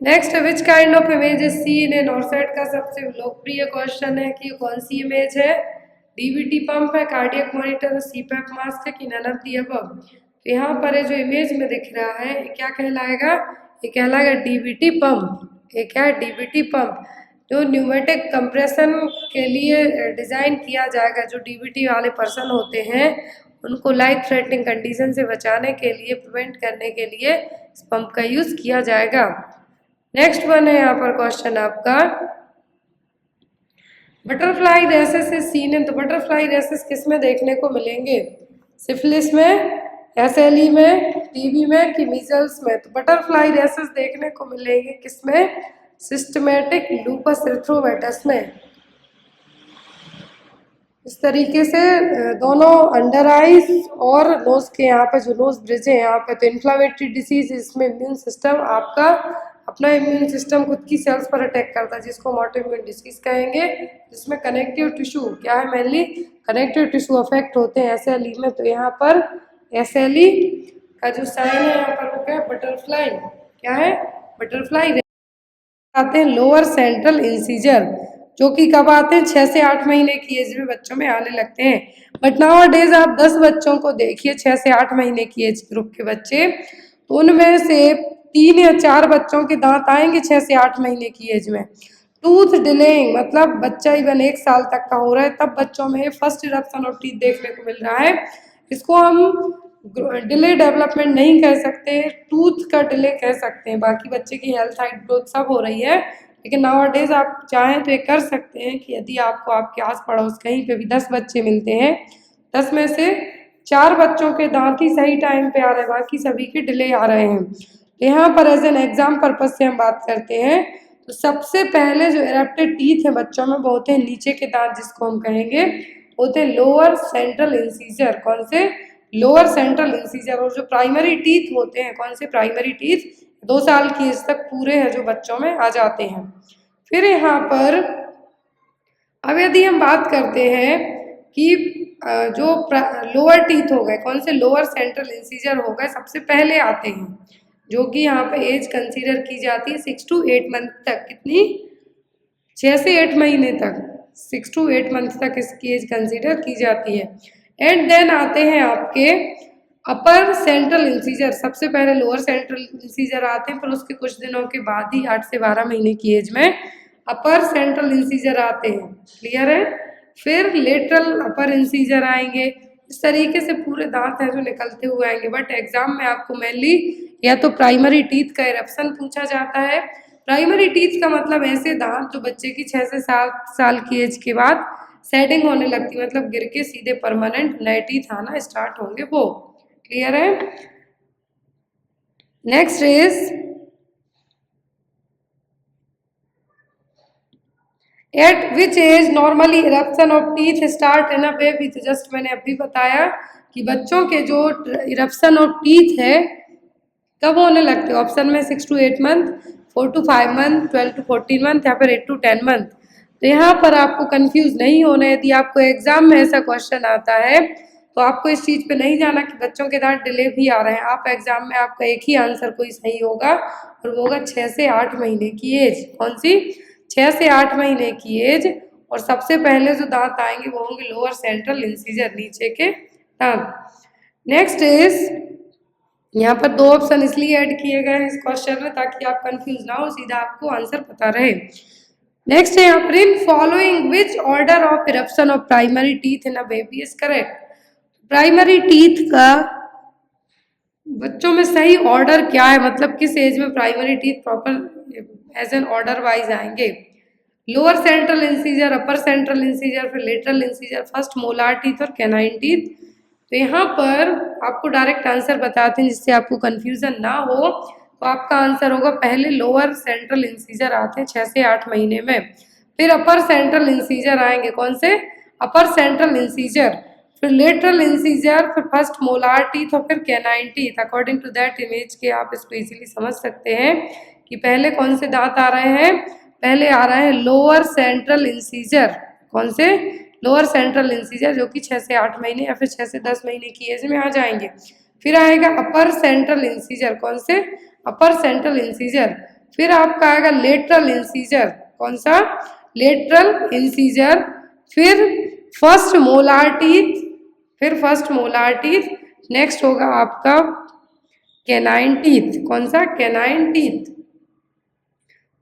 Next, which kind of image is seen in ऑरसेट का सबसे लोकप्रिय क्वेश्चन है कि कौन सी इमेज है? डीवीटी पंप है, कार्डियक मॉनिटर, सीपैप मास्क है कि नन ऑफ द अबव? तो यहाँ पर जो इमेज में दिख रहा है ये क्या कहलाएगा? ये कहलाएगा डीवीटी पंप। ये क्या है? डीवीटी पंप, जो न्यूमेटिक कंप्रेशन के लिए डिज़ाइन किया जाएगा। जो डीवीटी वाले पर्सन होते हैं उनको लाइफ थ्रेटनिंग कंडीशन से बचाने के लिए, प्रिवेंट करने के लिए इस पंप का यूज़ किया जाएगा। नेक्स्ट वन है यहाँ पर क्वेश्चन आपका, butterfly rashes is seen in, तो बटरफ्लाई रैसेस किस में देखने को मिलेंगे? सिफिलिस में, SLE में, TB में कि मीजल्स में? तो बटरफ्लाई रैसेस देखने को मिलेंगे किसमें? सिस्टमेटिक लूपस एरिथ्रोमेटस में। इस तरीके से दोनों अंडर आइज और नोज के यहाँ पे जो नोज ब्रिज है यहाँ पे, तो इन्फ्लामेटरी डिसीज, इसमें इम्यून सिस्टम आपका अपना इम्यून सिस्टम खुद की सेल्स पर अटैक करता है जिसको हम ऑटो इम्यून डिसीज कहेंगे, जिसमें कनेक्टिव टिश्यू क्या है, मेनली कनेक्टिव टिश्यू अफेक्ट होते हैं SLE में। तो यहाँ पर SLE का जो साइन है यहाँ पर वो क्या है? बटरफ्लाई। क्या है? बटरफ्लाई। आते हैं लोअर सेंट्रल इंसीजर, जो कि कब आते हैं? 6 से 8 महीने की एज में बच्चों में आने लगते हैं। बट नाउ डेज आप 10 बच्चों को देखिए 6 से 8 महीने की एज ग्रुप के बच्चे, तो उनमें से 3 या 4 बच्चों के दांत आएंगे 6 से 8 महीने की एज में। टूथ डिलेइंग मतलब बच्चा इवन 1 साल तक का हो रहा है तब बच्चों में फर्स्ट इरप्शन ऑफ टीथ देखने को मिल रहा है। इसको हम डिले डेवलपमेंट नहीं कह सकते, टूथ का डिले कह सकते हैं। बाकी बच्चे की हेल्थ हाइट ग्रोथ सब हो रही है, लेकिन नाउअडेज आप चाहें तो ये कर सकते हैं कि यदि आपको आपके आस पड़ोस कहीं पे भी 10 बच्चे मिलते हैं, 10 में से 4 बच्चों के दांत ही सही टाइम पे आ रहे हैं, बाकी सभी के डिले आ रहे हैं। तो यहाँ पर एज एन एग्जाम पर्पज से हम बात करते हैं, तो सबसे पहले जो इरप्टेड टीथ है बच्चों में वो होते हैं नीचे के दांत, जिसको हम कहेंगे होते हैं लोअर सेंट्रल इंसीजर। कौन से? Lower central incisor. और जो प्राइमरी टीथ होते हैं, कौन से प्राइमरी टीथ? 2 साल की एज तक पूरे हैं जो बच्चों में आ जाते हैं। फिर यहाँ पर अब यदि हम बात करते हैं कि जो लोअर टीथ हो गए, कौन से, लोअर सेंट्रल इंसीजर हो गए, सबसे पहले आते हैं, जो कि यहाँ पे एज कंसीडर की जाती है 6 to 8 मंथ तक। कितनी? 6 से 8 महीने तक, 6 to 8 मंथ तक इसकी एज कंसीडर की जाती है। एंड देन आते हैं आपके अपर सेंट्रल इंसीजर। सबसे पहले लोअर सेंट्रल इंसीजर आते हैं, फिर उसके कुछ दिनों के बाद ही 8 से 12 महीने की एज में अपर सेंट्रल इंसीजर आते हैं। क्लियर है? फिर लेटरल अपर इंसीजर आएंगे। इस तरीके से पूरे दांत हैं जो निकलते हुए आएंगे। बट एग्जाम में आपको मेनली या तो प्राइमरी टीथ का इरप्शन पूछा जाता है। प्राइमरी टीथ का मतलब ऐसे दांत जो बच्चे की 6 से 7 साल की एज के बाद सेटिंग होने लगती, मतलब गिर के सीधे परमानेंट नए टीथ आना स्टार्ट होंगे वो। क्लियर है? Next is at which age normally eruption of teeth start in a baby. तो जस्ट मैंने अभी बताया कि बच्चों के जो इरप्शन ऑफ टीथ है कब होने लगते हैं। ऑप्शन में 6 to 8 month, 4 to 5 month, 12 to 14 month या फिर 8 to 10 मंथ। तो यहाँ पर आपको कंफ्यूज नहीं होना है। यदि आपको एग्जाम में ऐसा क्वेश्चन आता है तो आपको इस चीज़ पे नहीं जाना कि बच्चों के दांत डिले भी आ रहे हैं। आप एग्जाम में आपका एक ही आंसर कोई सही होगा और वो होगा 6 से 8 महीने की एज। कौन सी? 6 से 8 महीने की एज। और सबसे पहले जो दांत आएंगे वो होंगे लोअर सेंट्रल इंसीजर, नीचे के दांत। नेक्स्ट इज, यहाँ पर 2 ऑप्शन इसलिए ऐड किए गए हैं इस क्वेश्चन में ताकि आप कंफ्यूज ना हो, सीधा आपको आंसर पता रहे। नेक्स्ट है यहाँ पर, in following which order of eruption of primary teeth in a baby is correct. Primary teeth का बच्चों में सही ऑर्डर क्या है, मतलब किस एज में primary teeth proper age in order wise आएंगे। Lower central incisor, upper central incisor, फिर lateral incisor, first molar teeth और कैनाइन टीथ। तो यहाँ पर आपको डायरेक्ट आंसर बताते हैं जिससे आपको कंफ्यूजन ना हो। तो आपका आंसर होगा पहले लोअर सेंट्रल इंसीजर आते हैं 6 से 8 महीने में, फिर अपर सेंट्रल इंसीजर आएंगे। कौन से? अपर सेंट्रल इंसीजर, फिर लेटरल इंसीजर, फिर फर्स्ट मोलार टीथ और फिर canine teeth. According to that image के आप इसको इजीली समझ सकते हैं कि पहले कौन से दांत आ रहे हैं। पहले आ रहा है लोअर सेंट्रल इंसीजर। कौन से? लोअर सेंट्रल इंसीजर, जो कि 6 से 8 महीने या फिर 6 से 10 महीने की एज में आ जाएंगे। फिर आएगा अपर सेंट्रल इंसीजर। कौन से? Upper central incisor. फिर आपका आएगा लेटरल इंसीजर। कौन सा? Lateral incisor. फिर फर्स्ट मोलार टीथ, फिर फर्स्ट मोलार टीथ। नेक्स्ट होगा आपका कैनाइन टीथ। कौन सा? Canine teeth.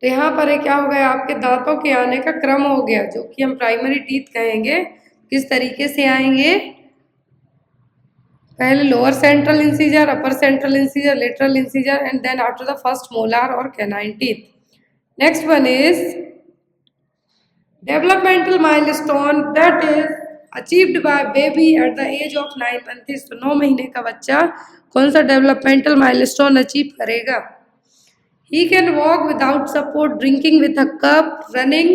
तो यहाँ पर क्या हो गया, आपके दांतों के आने का क्रम हो गया, जो कि हम प्राइमरी टीथ कहेंगे। किस तरीके से आएंगे? पहले lower central incisor, upper central incisor, lateral incisor and then after the first molar और canine teeth. Next one is developmental milestone that is achieved by baby at the age of 9 months. तो 9 महीने का बच्चा कौन सा डेवलपमेंटल माइलस्टोन अचीव करेगा? He can walk without support, drinking with a cup, running,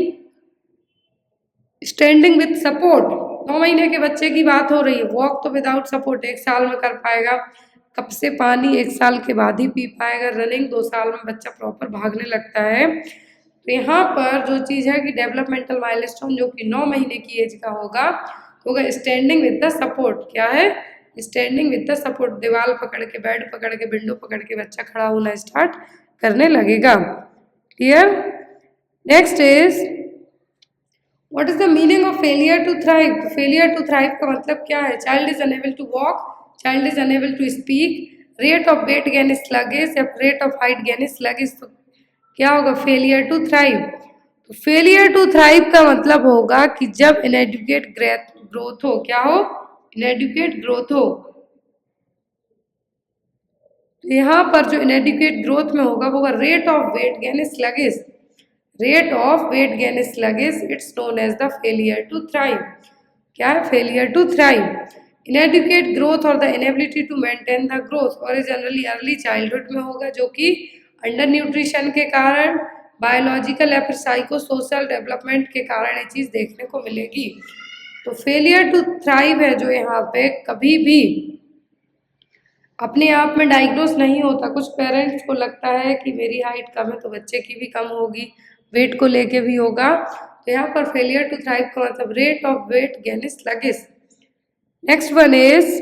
standing with support। 9 महीने के बच्चे की बात हो रही है। वॉक तो विदाउट सपोर्ट 1 साल में कर पाएगा, कप से पानी 1 साल के बाद ही पी पाएगा, रनिंग 2 साल में बच्चा प्रॉपर भागने लगता है। तो यहाँ पर जो चीज़ है कि डेवलपमेंटल माइलस्टोन जो कि 9 महीने की एज का होगा स्टैंडिंग विद द सपोर्ट। क्या है? Standing with the support. दीवार पकड़ के, बेड पकड़ के, विंडो पकड़ के बच्चा खड़ा होना स्टार्ट करने लगेगा। Clear? Next is what is the meaning of failure to thrive. Failure to thrive का मतलब क्या है? Child is unable to walk, child is unable to speak, rate of weight gain is sluggish या rate of height gain is sluggish. तो क्या होगा? Failure to thrive. तो फेलियर टू थ्राइव का मतलब होगा कि जब इनएडुकेट ग्रोथ हो। क्या हो? इनएडुकेट ग्रोथ हो। तो यहाँ पर जो इनएडुकेट ग्रोथ में होगा वो rate of weight gain is sluggish. Rate of weight gain is sluggish, it's known as the failure to thrive. क्या है? Failure to thrive. Inadequate growth और the inability to maintain the growth और जनरली अर्ली चाइल्डहुड में होगा, जो कि अंडर न्यूट्रिशन के कारण, बायोलॉजिकल या फिर साइको सोशल डेवलपमेंट के कारण ये चीज़ देखने को मिलेगी। तो फेलियर टू थ्राइव है जो यहाँ पे कभी भी अपने आप में डायग्नोस नहीं होता। कुछ पेरेंट्स को लगता है कि मेरी हाइट कम है तो बच्चे की भी कम होगी, वेट को लेके भी होगा। तो यहाँ पर फेलियर टू थ्राइव का मतलब rate of weight gain is sluggish. Next one is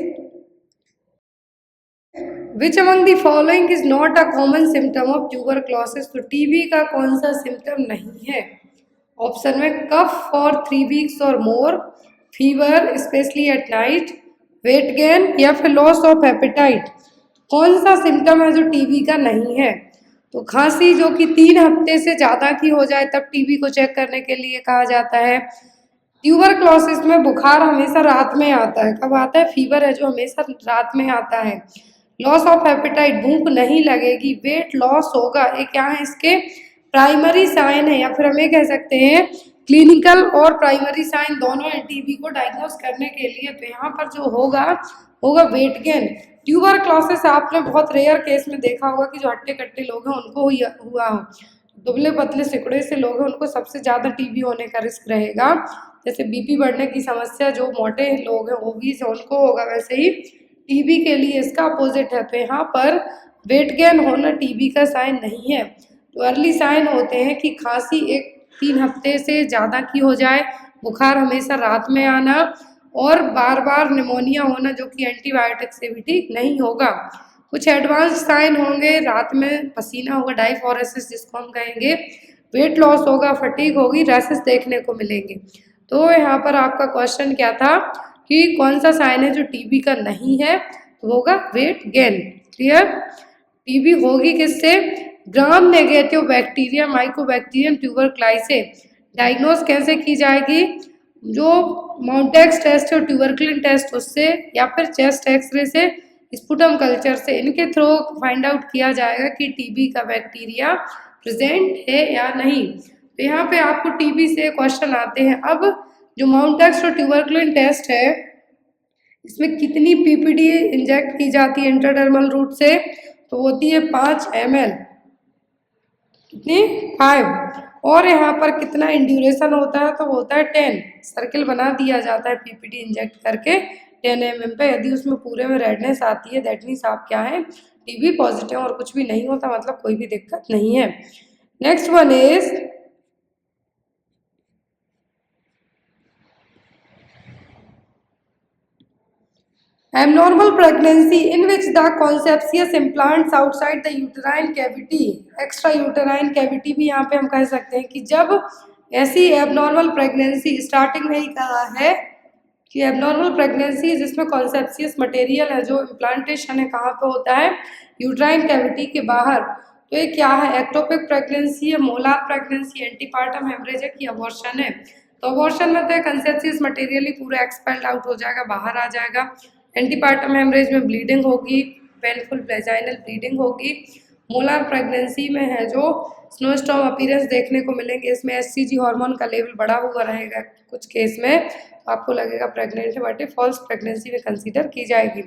which among the following is not a common symptom of tuberculosis. तो टीबी का कौन सा सिम्टम नहीं है? ऑप्शन में कफ फॉर 3 वीक्स और more, fever specially at night, weight gain या फिर लॉस ऑफ एपेटाइट। कौन सा सिम्टम है जो टीबी का नहीं है? तो खांसी जो कि 3 हफ्ते से ज़्यादा की हो जाए तब टीबी को चेक करने के लिए कहा जाता है। ट्यूबरक्लोसिस में बुखार हमेशा रात में आता है। कब आता है? फीवर है जो हमेशा रात में आता है। लॉस ऑफ एपेटाइट, भूख नहीं लगेगी। वेट लॉस होगा, ये क्या है इसके प्राइमरी साइन है, या फिर हम ये कह सकते हैं क्लिनिकल और प्राइमरी साइन दोनों है टीबी को डायग्नोस करने के लिए। तो यहाँ पर जो होगा वेट गेन। ट्यूबरक्लोसिस आपने बहुत रेयर केस में देखा होगा कि जो हट्टे कट्टे लोग हैं उनको हुआ हो। दुबले पतले सिकुड़े से लोग हैं उनको सबसे ज़्यादा टीबी होने का रिस्क रहेगा। जैसे बीपी बढ़ने की समस्या जो मोटे लोग हैं ओबीज उनको होगा, वैसे ही टीबी के लिए इसका अपोजिट है। तो यहाँ पर वेट गेन होना टीबी का साइन नहीं है। तो अर्ली साइन होते हैं कि खांसी 3 हफ्ते से ज़्यादा की हो जाए, बुखार हमेशा रात में आना और बार बार निमोनिया होना जो कि एंटीबायोटिक से भी ठीक नहीं होगा। कुछ एडवांस साइन होंगे, रात में पसीना होगा, डायफोरेसिस जिसको हम कहेंगे, वेट लॉस होगा, फटीग होगी, रैसेस देखने को मिलेंगे। तो यहाँ पर आपका क्वेश्चन क्या था कि कौन सा साइन है जो टीबी का नहीं है? तो होगा वेट गेन। क्लियर? टीबी होगी किससे? Gram negative bacteria mycobacterium tuberculosis. Diagnose कैसे की जाएगी? जो माउंटेक्स टेस्ट है, ट्यूबरक्लिन टेस्ट, उससे या फिर चेस्ट एक्सरे से, स्पुटम कल्चर से, इनके थ्रू फाइंड आउट किया जाएगा कि टीबी का बैक्टीरिया प्रेजेंट है या नहीं। तो यहाँ पे आपको टीबी से क्वेश्चन आते हैं। अब जो माउंटेक्स और ट्यूबरक्लिन टेस्ट है इसमें कितनी पीपीडी इंजेक्ट की जाती है इंट्राडर्मल रूट से? तो होती है 5 ml। कितनी? 5। और यहाँ पर कितना इंड्यूरेशन होता है? तो होता है 10। सर्किल बना दिया जाता है पीपीडी इंजेक्ट करके 10 mm पे। यदि उसमें पूरे में रेडनेस आती है दैट मीन्स आप क्या है? TB positive. और कुछ भी नहीं होता मतलब कोई भी दिक्कत नहीं है। Next one is abnormal pregnancy in which the conceptious implants outside the uterine cavity, extra uterine cavity भी यहाँ पे हम कह सकते हैं कि जब ऐसी एबनॉर्मल प्रेगनेंसी, स्टार्टिंग में ही कहा है कि एबनॉर्मल प्रेगनेंसी जिसमें कॉन्सेप्सियस मटेरियल है जो इम्प्लांटेशन है कहाँ पे होता है? यूट्राइन कैविटी के बाहर। तो ये क्या है? एक्टोपिक प्रेगनेंसी है, मोलार प्रेगनेंसी, एंटीपार्टम हेमरेज है कि अबॉर्शन है? तो अबॉर्शन में तो कॉन्सेप्सियस मटेरियल ही पूरा एक्सपेल्ड आउट हो जाएगा, बाहर आ जाएगा। एंटीपार्टम हेमरेज में ब्लीडिंग होगी, पेनफुल वेजाइनल ब्लीडिंग होगी। मोलार प्रेगनेंसी में है जो स्नोस्टॉर्म अपीयरेंस देखने को मिलेंगे, इसमें एससीजी हार्मोन का लेवल बढ़ा हुआ रहेगा कुछ केस में, तो आपको लगेगा प्रेग्नेंट है, बट फॉल्स प्रेगनेंसी में कंसीडर की जाएगी।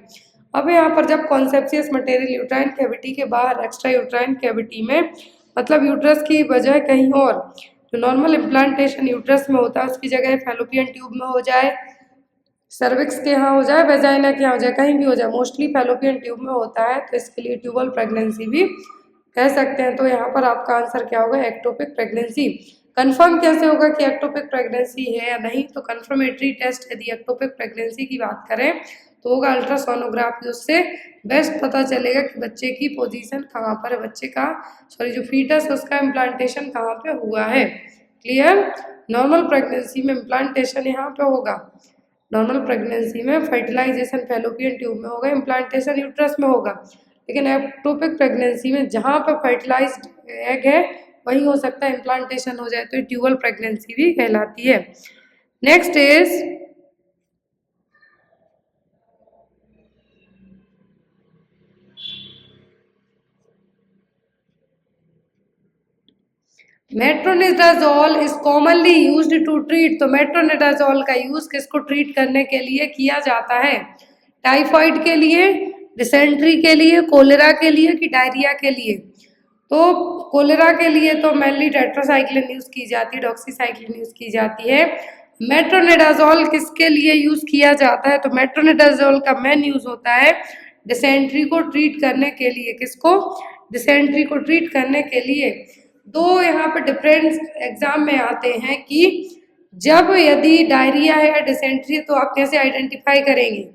अब यहाँ पर जब कॉन्सेप्सियस मटेरियल यूट्राइन कैविटी के बाहर, एक्स्ट्रा यूट्राइन कैविटी में, मतलब यूट्रस की बजाय कहीं और, जो नॉर्मल इम्प्लांटेशन यूट्रस में होता है उसकी जगह फैलोपियन ट्यूब में हो जाए, सर्विक्स के यहाँ हो जाए, वेजाइना के यहाँ हो जाए, कहीं भी हो जाए, मोस्टली फैलोपियन ट्यूब में होता है, तो इसके लिए ट्यूबल प्रेगनेंसी भी कह सकते हैं। तो यहाँ पर आपका आंसर क्या होगा? Ectopic pregnancy. कंफर्म कैसे होगा कि एक्टोपिक प्रेगनेंसी है या नहीं? तो कंफर्मेटरी टेस्ट यदि एक्टोपिक प्रेगनेंसी की बात करें तो होगा अल्ट्रासोनोग्राफी। उससे बेस्ट पता चलेगा कि बच्चे की पोजीशन कहाँ पर है, बच्चे का जो फीटस है उसका इम्प्लांटेशन कहाँ पे हुआ है। क्लियर? नॉर्मल प्रेगनेंसी में इम्प्लांटेशन यहाँ पे होगा, नॉर्मल प्रेगनेंसी में फर्टिलाइजेशन फैलोपियन ट्यूब में होगा, इम्प्लांटेशन यूट्रस में होगा। लेकिन एक्टोपिक प्रेगनेंसी में जहाँ पर फर्टिलाइज्ड एग है वहीं हो सकता है इम्प्लांटेशन हो जाए, तो ये ट्यूबल प्रेगनेंसी भी कहलाती है। Next is metronidazole is commonly used to treat. तो मेट्रोनिडाजोल का यूज किसको ट्रीट करने के लिए किया जाता है? टाइफाइड के लिए, डिसेंट्री के लिए, कोलेरा के लिए कि डायरिया के लिए? तो कोलेरा के लिए तो मेनली टेट्रासाइक्लिन यूज की जाती है, डॉक्सीसाइक्लिन यूज की जाती है। मेट्रोनिडाजोल किसके लिए यूज किया जाता है? तो मेट्रोनिडाजोल का मेन यूज होता है डिसेंट्री को ट्रीट करने के लिए, किसको, डिसेंट्री को ट्रीट करने के लिए। दो यहाँ पे डिफरेंस एग्जाम में आते हैं कि जब यदि डायरिया है या डिसेंट्री है तो आप कैसे आइडेंटिफाई करेंगे।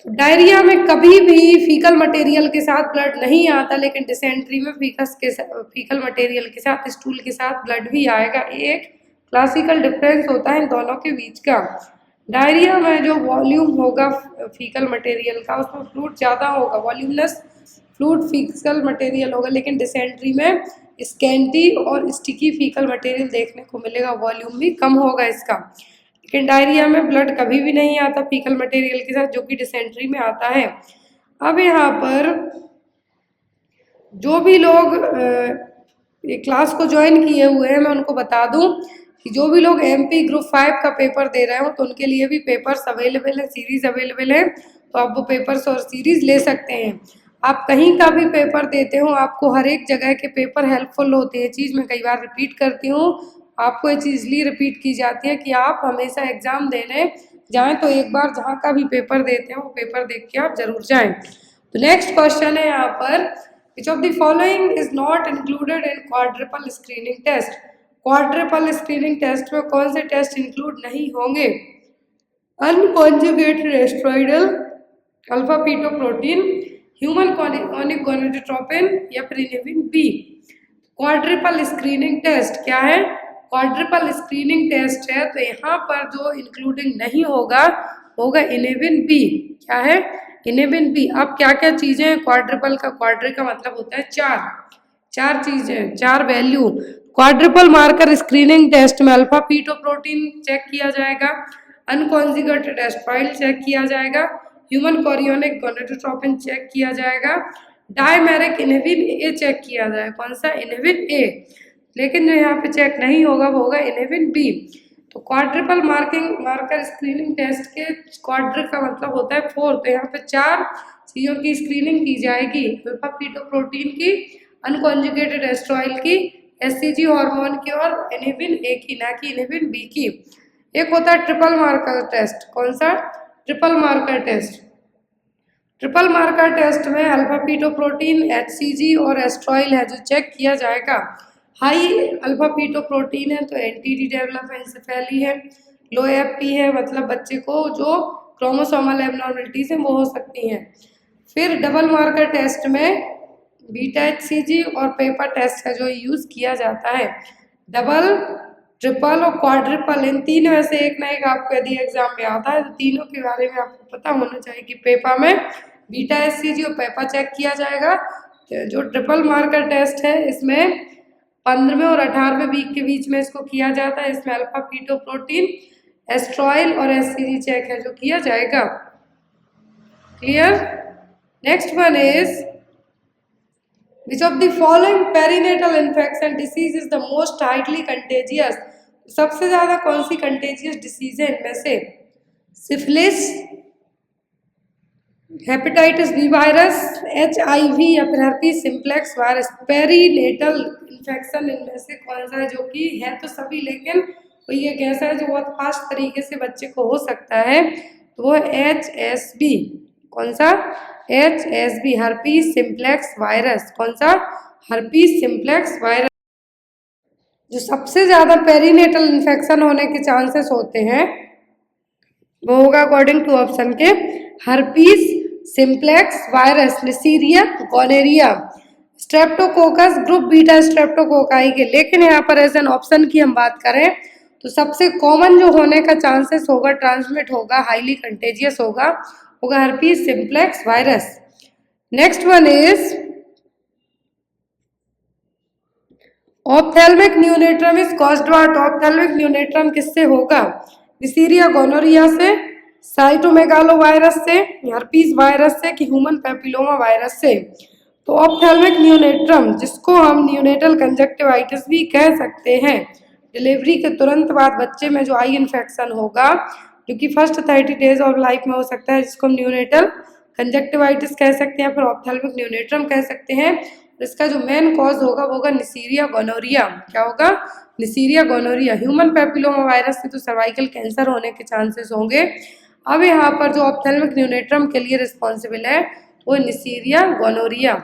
डायरिया में कभी भी फीकल मटेरियल के साथ ब्लड नहीं आता, लेकिन डिसेंट्री में फीकल मटेरियल के साथ, स्टूल के साथ ब्लड भी आएगा। एक क्लासिकल डिफरेंस होता है इन दोनों के बीच का। डायरिया में जो वॉल्यूम होगा फीकल मटेरियल का, उसमें फ्लूइड ज़्यादा होगा, वॉल्यूमलेस फ्लूइड फीकल मटेरियल होगा, लेकिन डिसेंट्री में स्कैंटी और स्टिकी फीकल मटेरियल देखने को मिलेगा, वॉल्यूम भी कम होगा इसका। लेकिन डायरिया में ब्लड कभी भी नहीं आता फीकल मटेरियल के साथ, जो कि डिसेंट्री में आता है। अब यहाँ पर जो भी लोग क्लास को ज्वाइन किए हुए हैं, मैं उनको बता दूं कि जो भी लोग MP ग्रुप 5 का पेपर दे रहे हो तो उनके लिए भी पेपर्स अवेलेबल है, सीरीज अवेलेबल है, तो आप वो पेपर्स और सीरीज ले सकते हैं। आप कहीं का भी पेपर देते हो, आपको हर एक जगह के पेपर हेल्पफुल होते हैं। चीज़ मैं कई बार रिपीट करती हूँ, आपको ये चीज़ इसलिए रिपीट की जाती है कि आप हमेशा एग्ज़ाम देने जाएं तो एक बार जहाँ का भी पेपर देते हैं वो पेपर देख के आप जरूर जाएं। तो नेक्स्ट क्वेश्चन है यहाँ पर, which of the following is not included in quadruple screening test. Quadruple screening test में कौन से टेस्ट इंक्लूड नहीं होंगे। Unconjugated estriol, alpha fetoprotein, human chorionic gonadotropin या फिर inhibin B. Quadruple screening test क्या है, क्वाड्रुपल स्क्रीनिंग टेस्ट है, तो यहाँ पर जो इंक्लूडिंग नहीं होगा होगा इनेबिन बी। क्या है, इनेबिन बी। अब क्या क्या चीजें हैं क्वाड्रुपल का, क्वाड्री का मतलब होता है चार चीजें, चार value. Quadruple marker screening test में अल्फा पीटोप्रोटीन चेक किया जाएगा, अनकॉन्जुगेटेड एस्ट्रॉइल चेक किया जाएगा, ह्यूमन कोरियोनिक गोनाडोट्रोपिन चेक किया जाएगा, डायमेरिक इनेबिन ए चेक किया जाएगा। कौन सा, इनेबिन ए। लेकिन जो यहाँ पे चेक नहीं होगा वो होगा इनेबिन बी। तो क्वाड्रुपल मार्कर स्क्रीनिंग टेस्ट के क्वाड्र का मतलब होता है 4, तो यहाँ पे 4 चीज़ों की स्क्रीनिंग की जाएगी, अल्फा पीटोप्रोटीन की, अनकॉन्जुगेटेड एस्ट्रॉइल की, HCG हार्मोन की और इनेबिन ए की, ना कि इनेबिन बी की। एक होता है ट्रिपल मार्कर टेस्ट। कौन सा, triple marker test. Triple marker test में अल्फा पीटोप्रोटीन, HCG और एस्ट्रॉइल है जो चेक किया जाएगा। हाई अल्फा पीटोप्रोटीन है तो NTD डेवलप एंसेफेली है, लो FP है मतलब बच्चे को जो क्रोमोसोमल एबनॉर्मलिटीज हैं वो हो सकती हैं। फिर डबल मार्कर टेस्ट में बीटा HCG और पेपर टेस्ट का जो यूज़ किया जाता है। डबल, ट्रिपल और क्वाड्रिपल, इन तीन में से एक ना एक आपको यदि एग्जाम में आता है तो तीनों के बारे में आपको पता होना चाहिए कि पेपर में बीटा HCG और पेपर चेक किया जाएगा। जो ट्रिपल मार्कर टेस्ट है इसमें 15वें और 18वें वीक के बीच में इसको किया जाता है। इसमें अल्फा पीटोप्रोटीन, एस्ट्रॉइल और HCG चेक है जो किया जाएगा। Clear. Next one is, which of the following perinatal infection disease is the most highly contagious. सबसे ज्यादा कौन सी कंटेजियस डिसीज है इनमें से, syphilis, hepatitis B virus, HIV या फिर herpes simplex virus. Perinatal infection इनमें से कौन सा है, जो कि है तो सभी लेकिन कोई एक ऐसा है जो बहुत फास्ट तरीके से बच्चे को हो सकता है, तो वो HSB। कौन सा, HSB, herpes सिम्प्लेक्स वायरस। कौन सा, herpes सिम्प्लेक्स वायरस। जो सबसे ज्यादा पेरीनेटल इन्फेक्शन होने के चांसेस होते हैं वो होगा अकॉर्डिंग टू ऑप्शन के herpes simplex virus, Neisseria, gonorrhoea, streptococcus, group beta streptococci के। लेकिन यहाँ पर एज एन ऑप्शन की हम बात करें तो सबसे कॉमन जो होने का चांसेस होगा, ट्रांसमिट होगा, हाईली कंटेजियस होगा herpes simplex virus. Next one is, ophthalmia neonatorum is caused what. Ophthalmia neonatorum किससे होगा, नेसीरिया, गोनोरिया से, साइटोमेगालो वायरस से, herpes वायरस से कि ह्यूमन पैपिलोमा वायरस से। तो ऑप्थेल्मिक न्यूनेट्रम, जिसको हम न्यूनेटल कंजक्टिवाइटिस भी कह सकते हैं, डिलीवरी के तुरंत बाद बच्चे में जो आई इन्फेक्शन होगा जो कि फर्स्ट 30 डेज ऑफ लाइफ में हो सकता है, जिसको हम न्यूनेटल कंजक्टिवाइटिस कह सकते हैं, फिर ऑप्थेल्मिक न्यूनेट्रम कह सकते हैं। इसका जो मेन कॉज होगा वो होगा नेसीरिया गोनोरिया। क्या होगा, Neisseria gonorrhoea. Human papilloma virus से तो सर्वाइकल कैंसर होने के चांसेस होंगे। अब यहाँ पर जो ऑप्थेल्मिक न्यूनेट्रम के लिए रिस्पॉन्सिबल है वो Neisseria gonorrhoeae.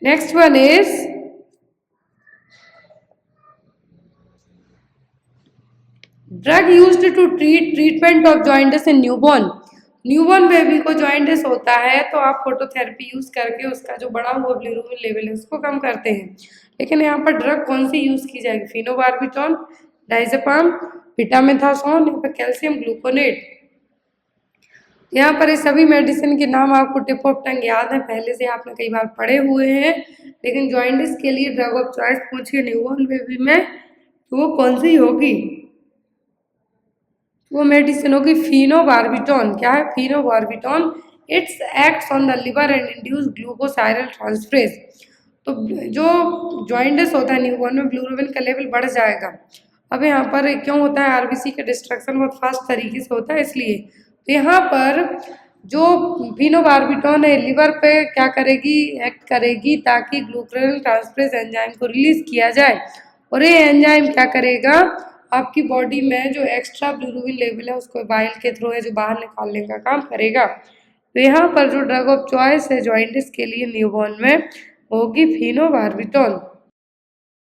Next one is drug used to treatment of jaundice in newborn. Newborn baby को जॉइंटिस होता है तो आप फोटोथेरेपी यूज करके उसका जो बढ़ा हुआ बिलिरुबिन लेवल है उसको कम करते हैं। लेकिन यहाँ पर ड्रग कौन सी यूज की जाएगी? फिनोबार्बिटॉन, डाइजेपाम, बीटामेथासोन या फिर कैल्शियम ग्लूकोनेट। यहाँ पर इस सभी मेडिसिन के नाम आपको टिप ऑफ टंग याद है, पहले से आपने कई बार पढ़े हुए हैं, लेकिन जॉइंटिस के लिए ड्रग ऑफ चॉइस पूछिए न्यूबॉर्न बेबी में तो वो कौन सी होगी? वो मेडिसिन होगी फिनोबार्बिटॉन। क्या है? Phenobarbitone. It's acts on the liver and induce glucuronyl transferase. तो जो जॉइंटिस होता है न्यूबॉर्न में बिलिरुबिन का लेवल बढ़ जाएगा। अब यहाँ पर क्यों होता है? आरबीसी का डिस्ट्रक्शन बहुत फास्ट तरीके से होता है इसलिए। तो यहाँ पर जो फिनोबार्बिटॉन है लिवर पे क्या करेगी? एक्ट करेगी ताकि ग्लूकोसाइरल ट्रांसफरेज एंजाइम को रिलीज किया जाए और ये एंजाइम क्या करेगा? आपकी बॉडी में जो एक्स्ट्रा बिलिरुबिन लेवल है उसको बाइल के थ्रू है जो बाहर निकालने का काम करेगा। तो यहाँ पर जो ड्रग ऑफ चॉइस है जॉइंटिस के लिए न्यूबॉर्न में होगी फिनोबार्बिटॉन।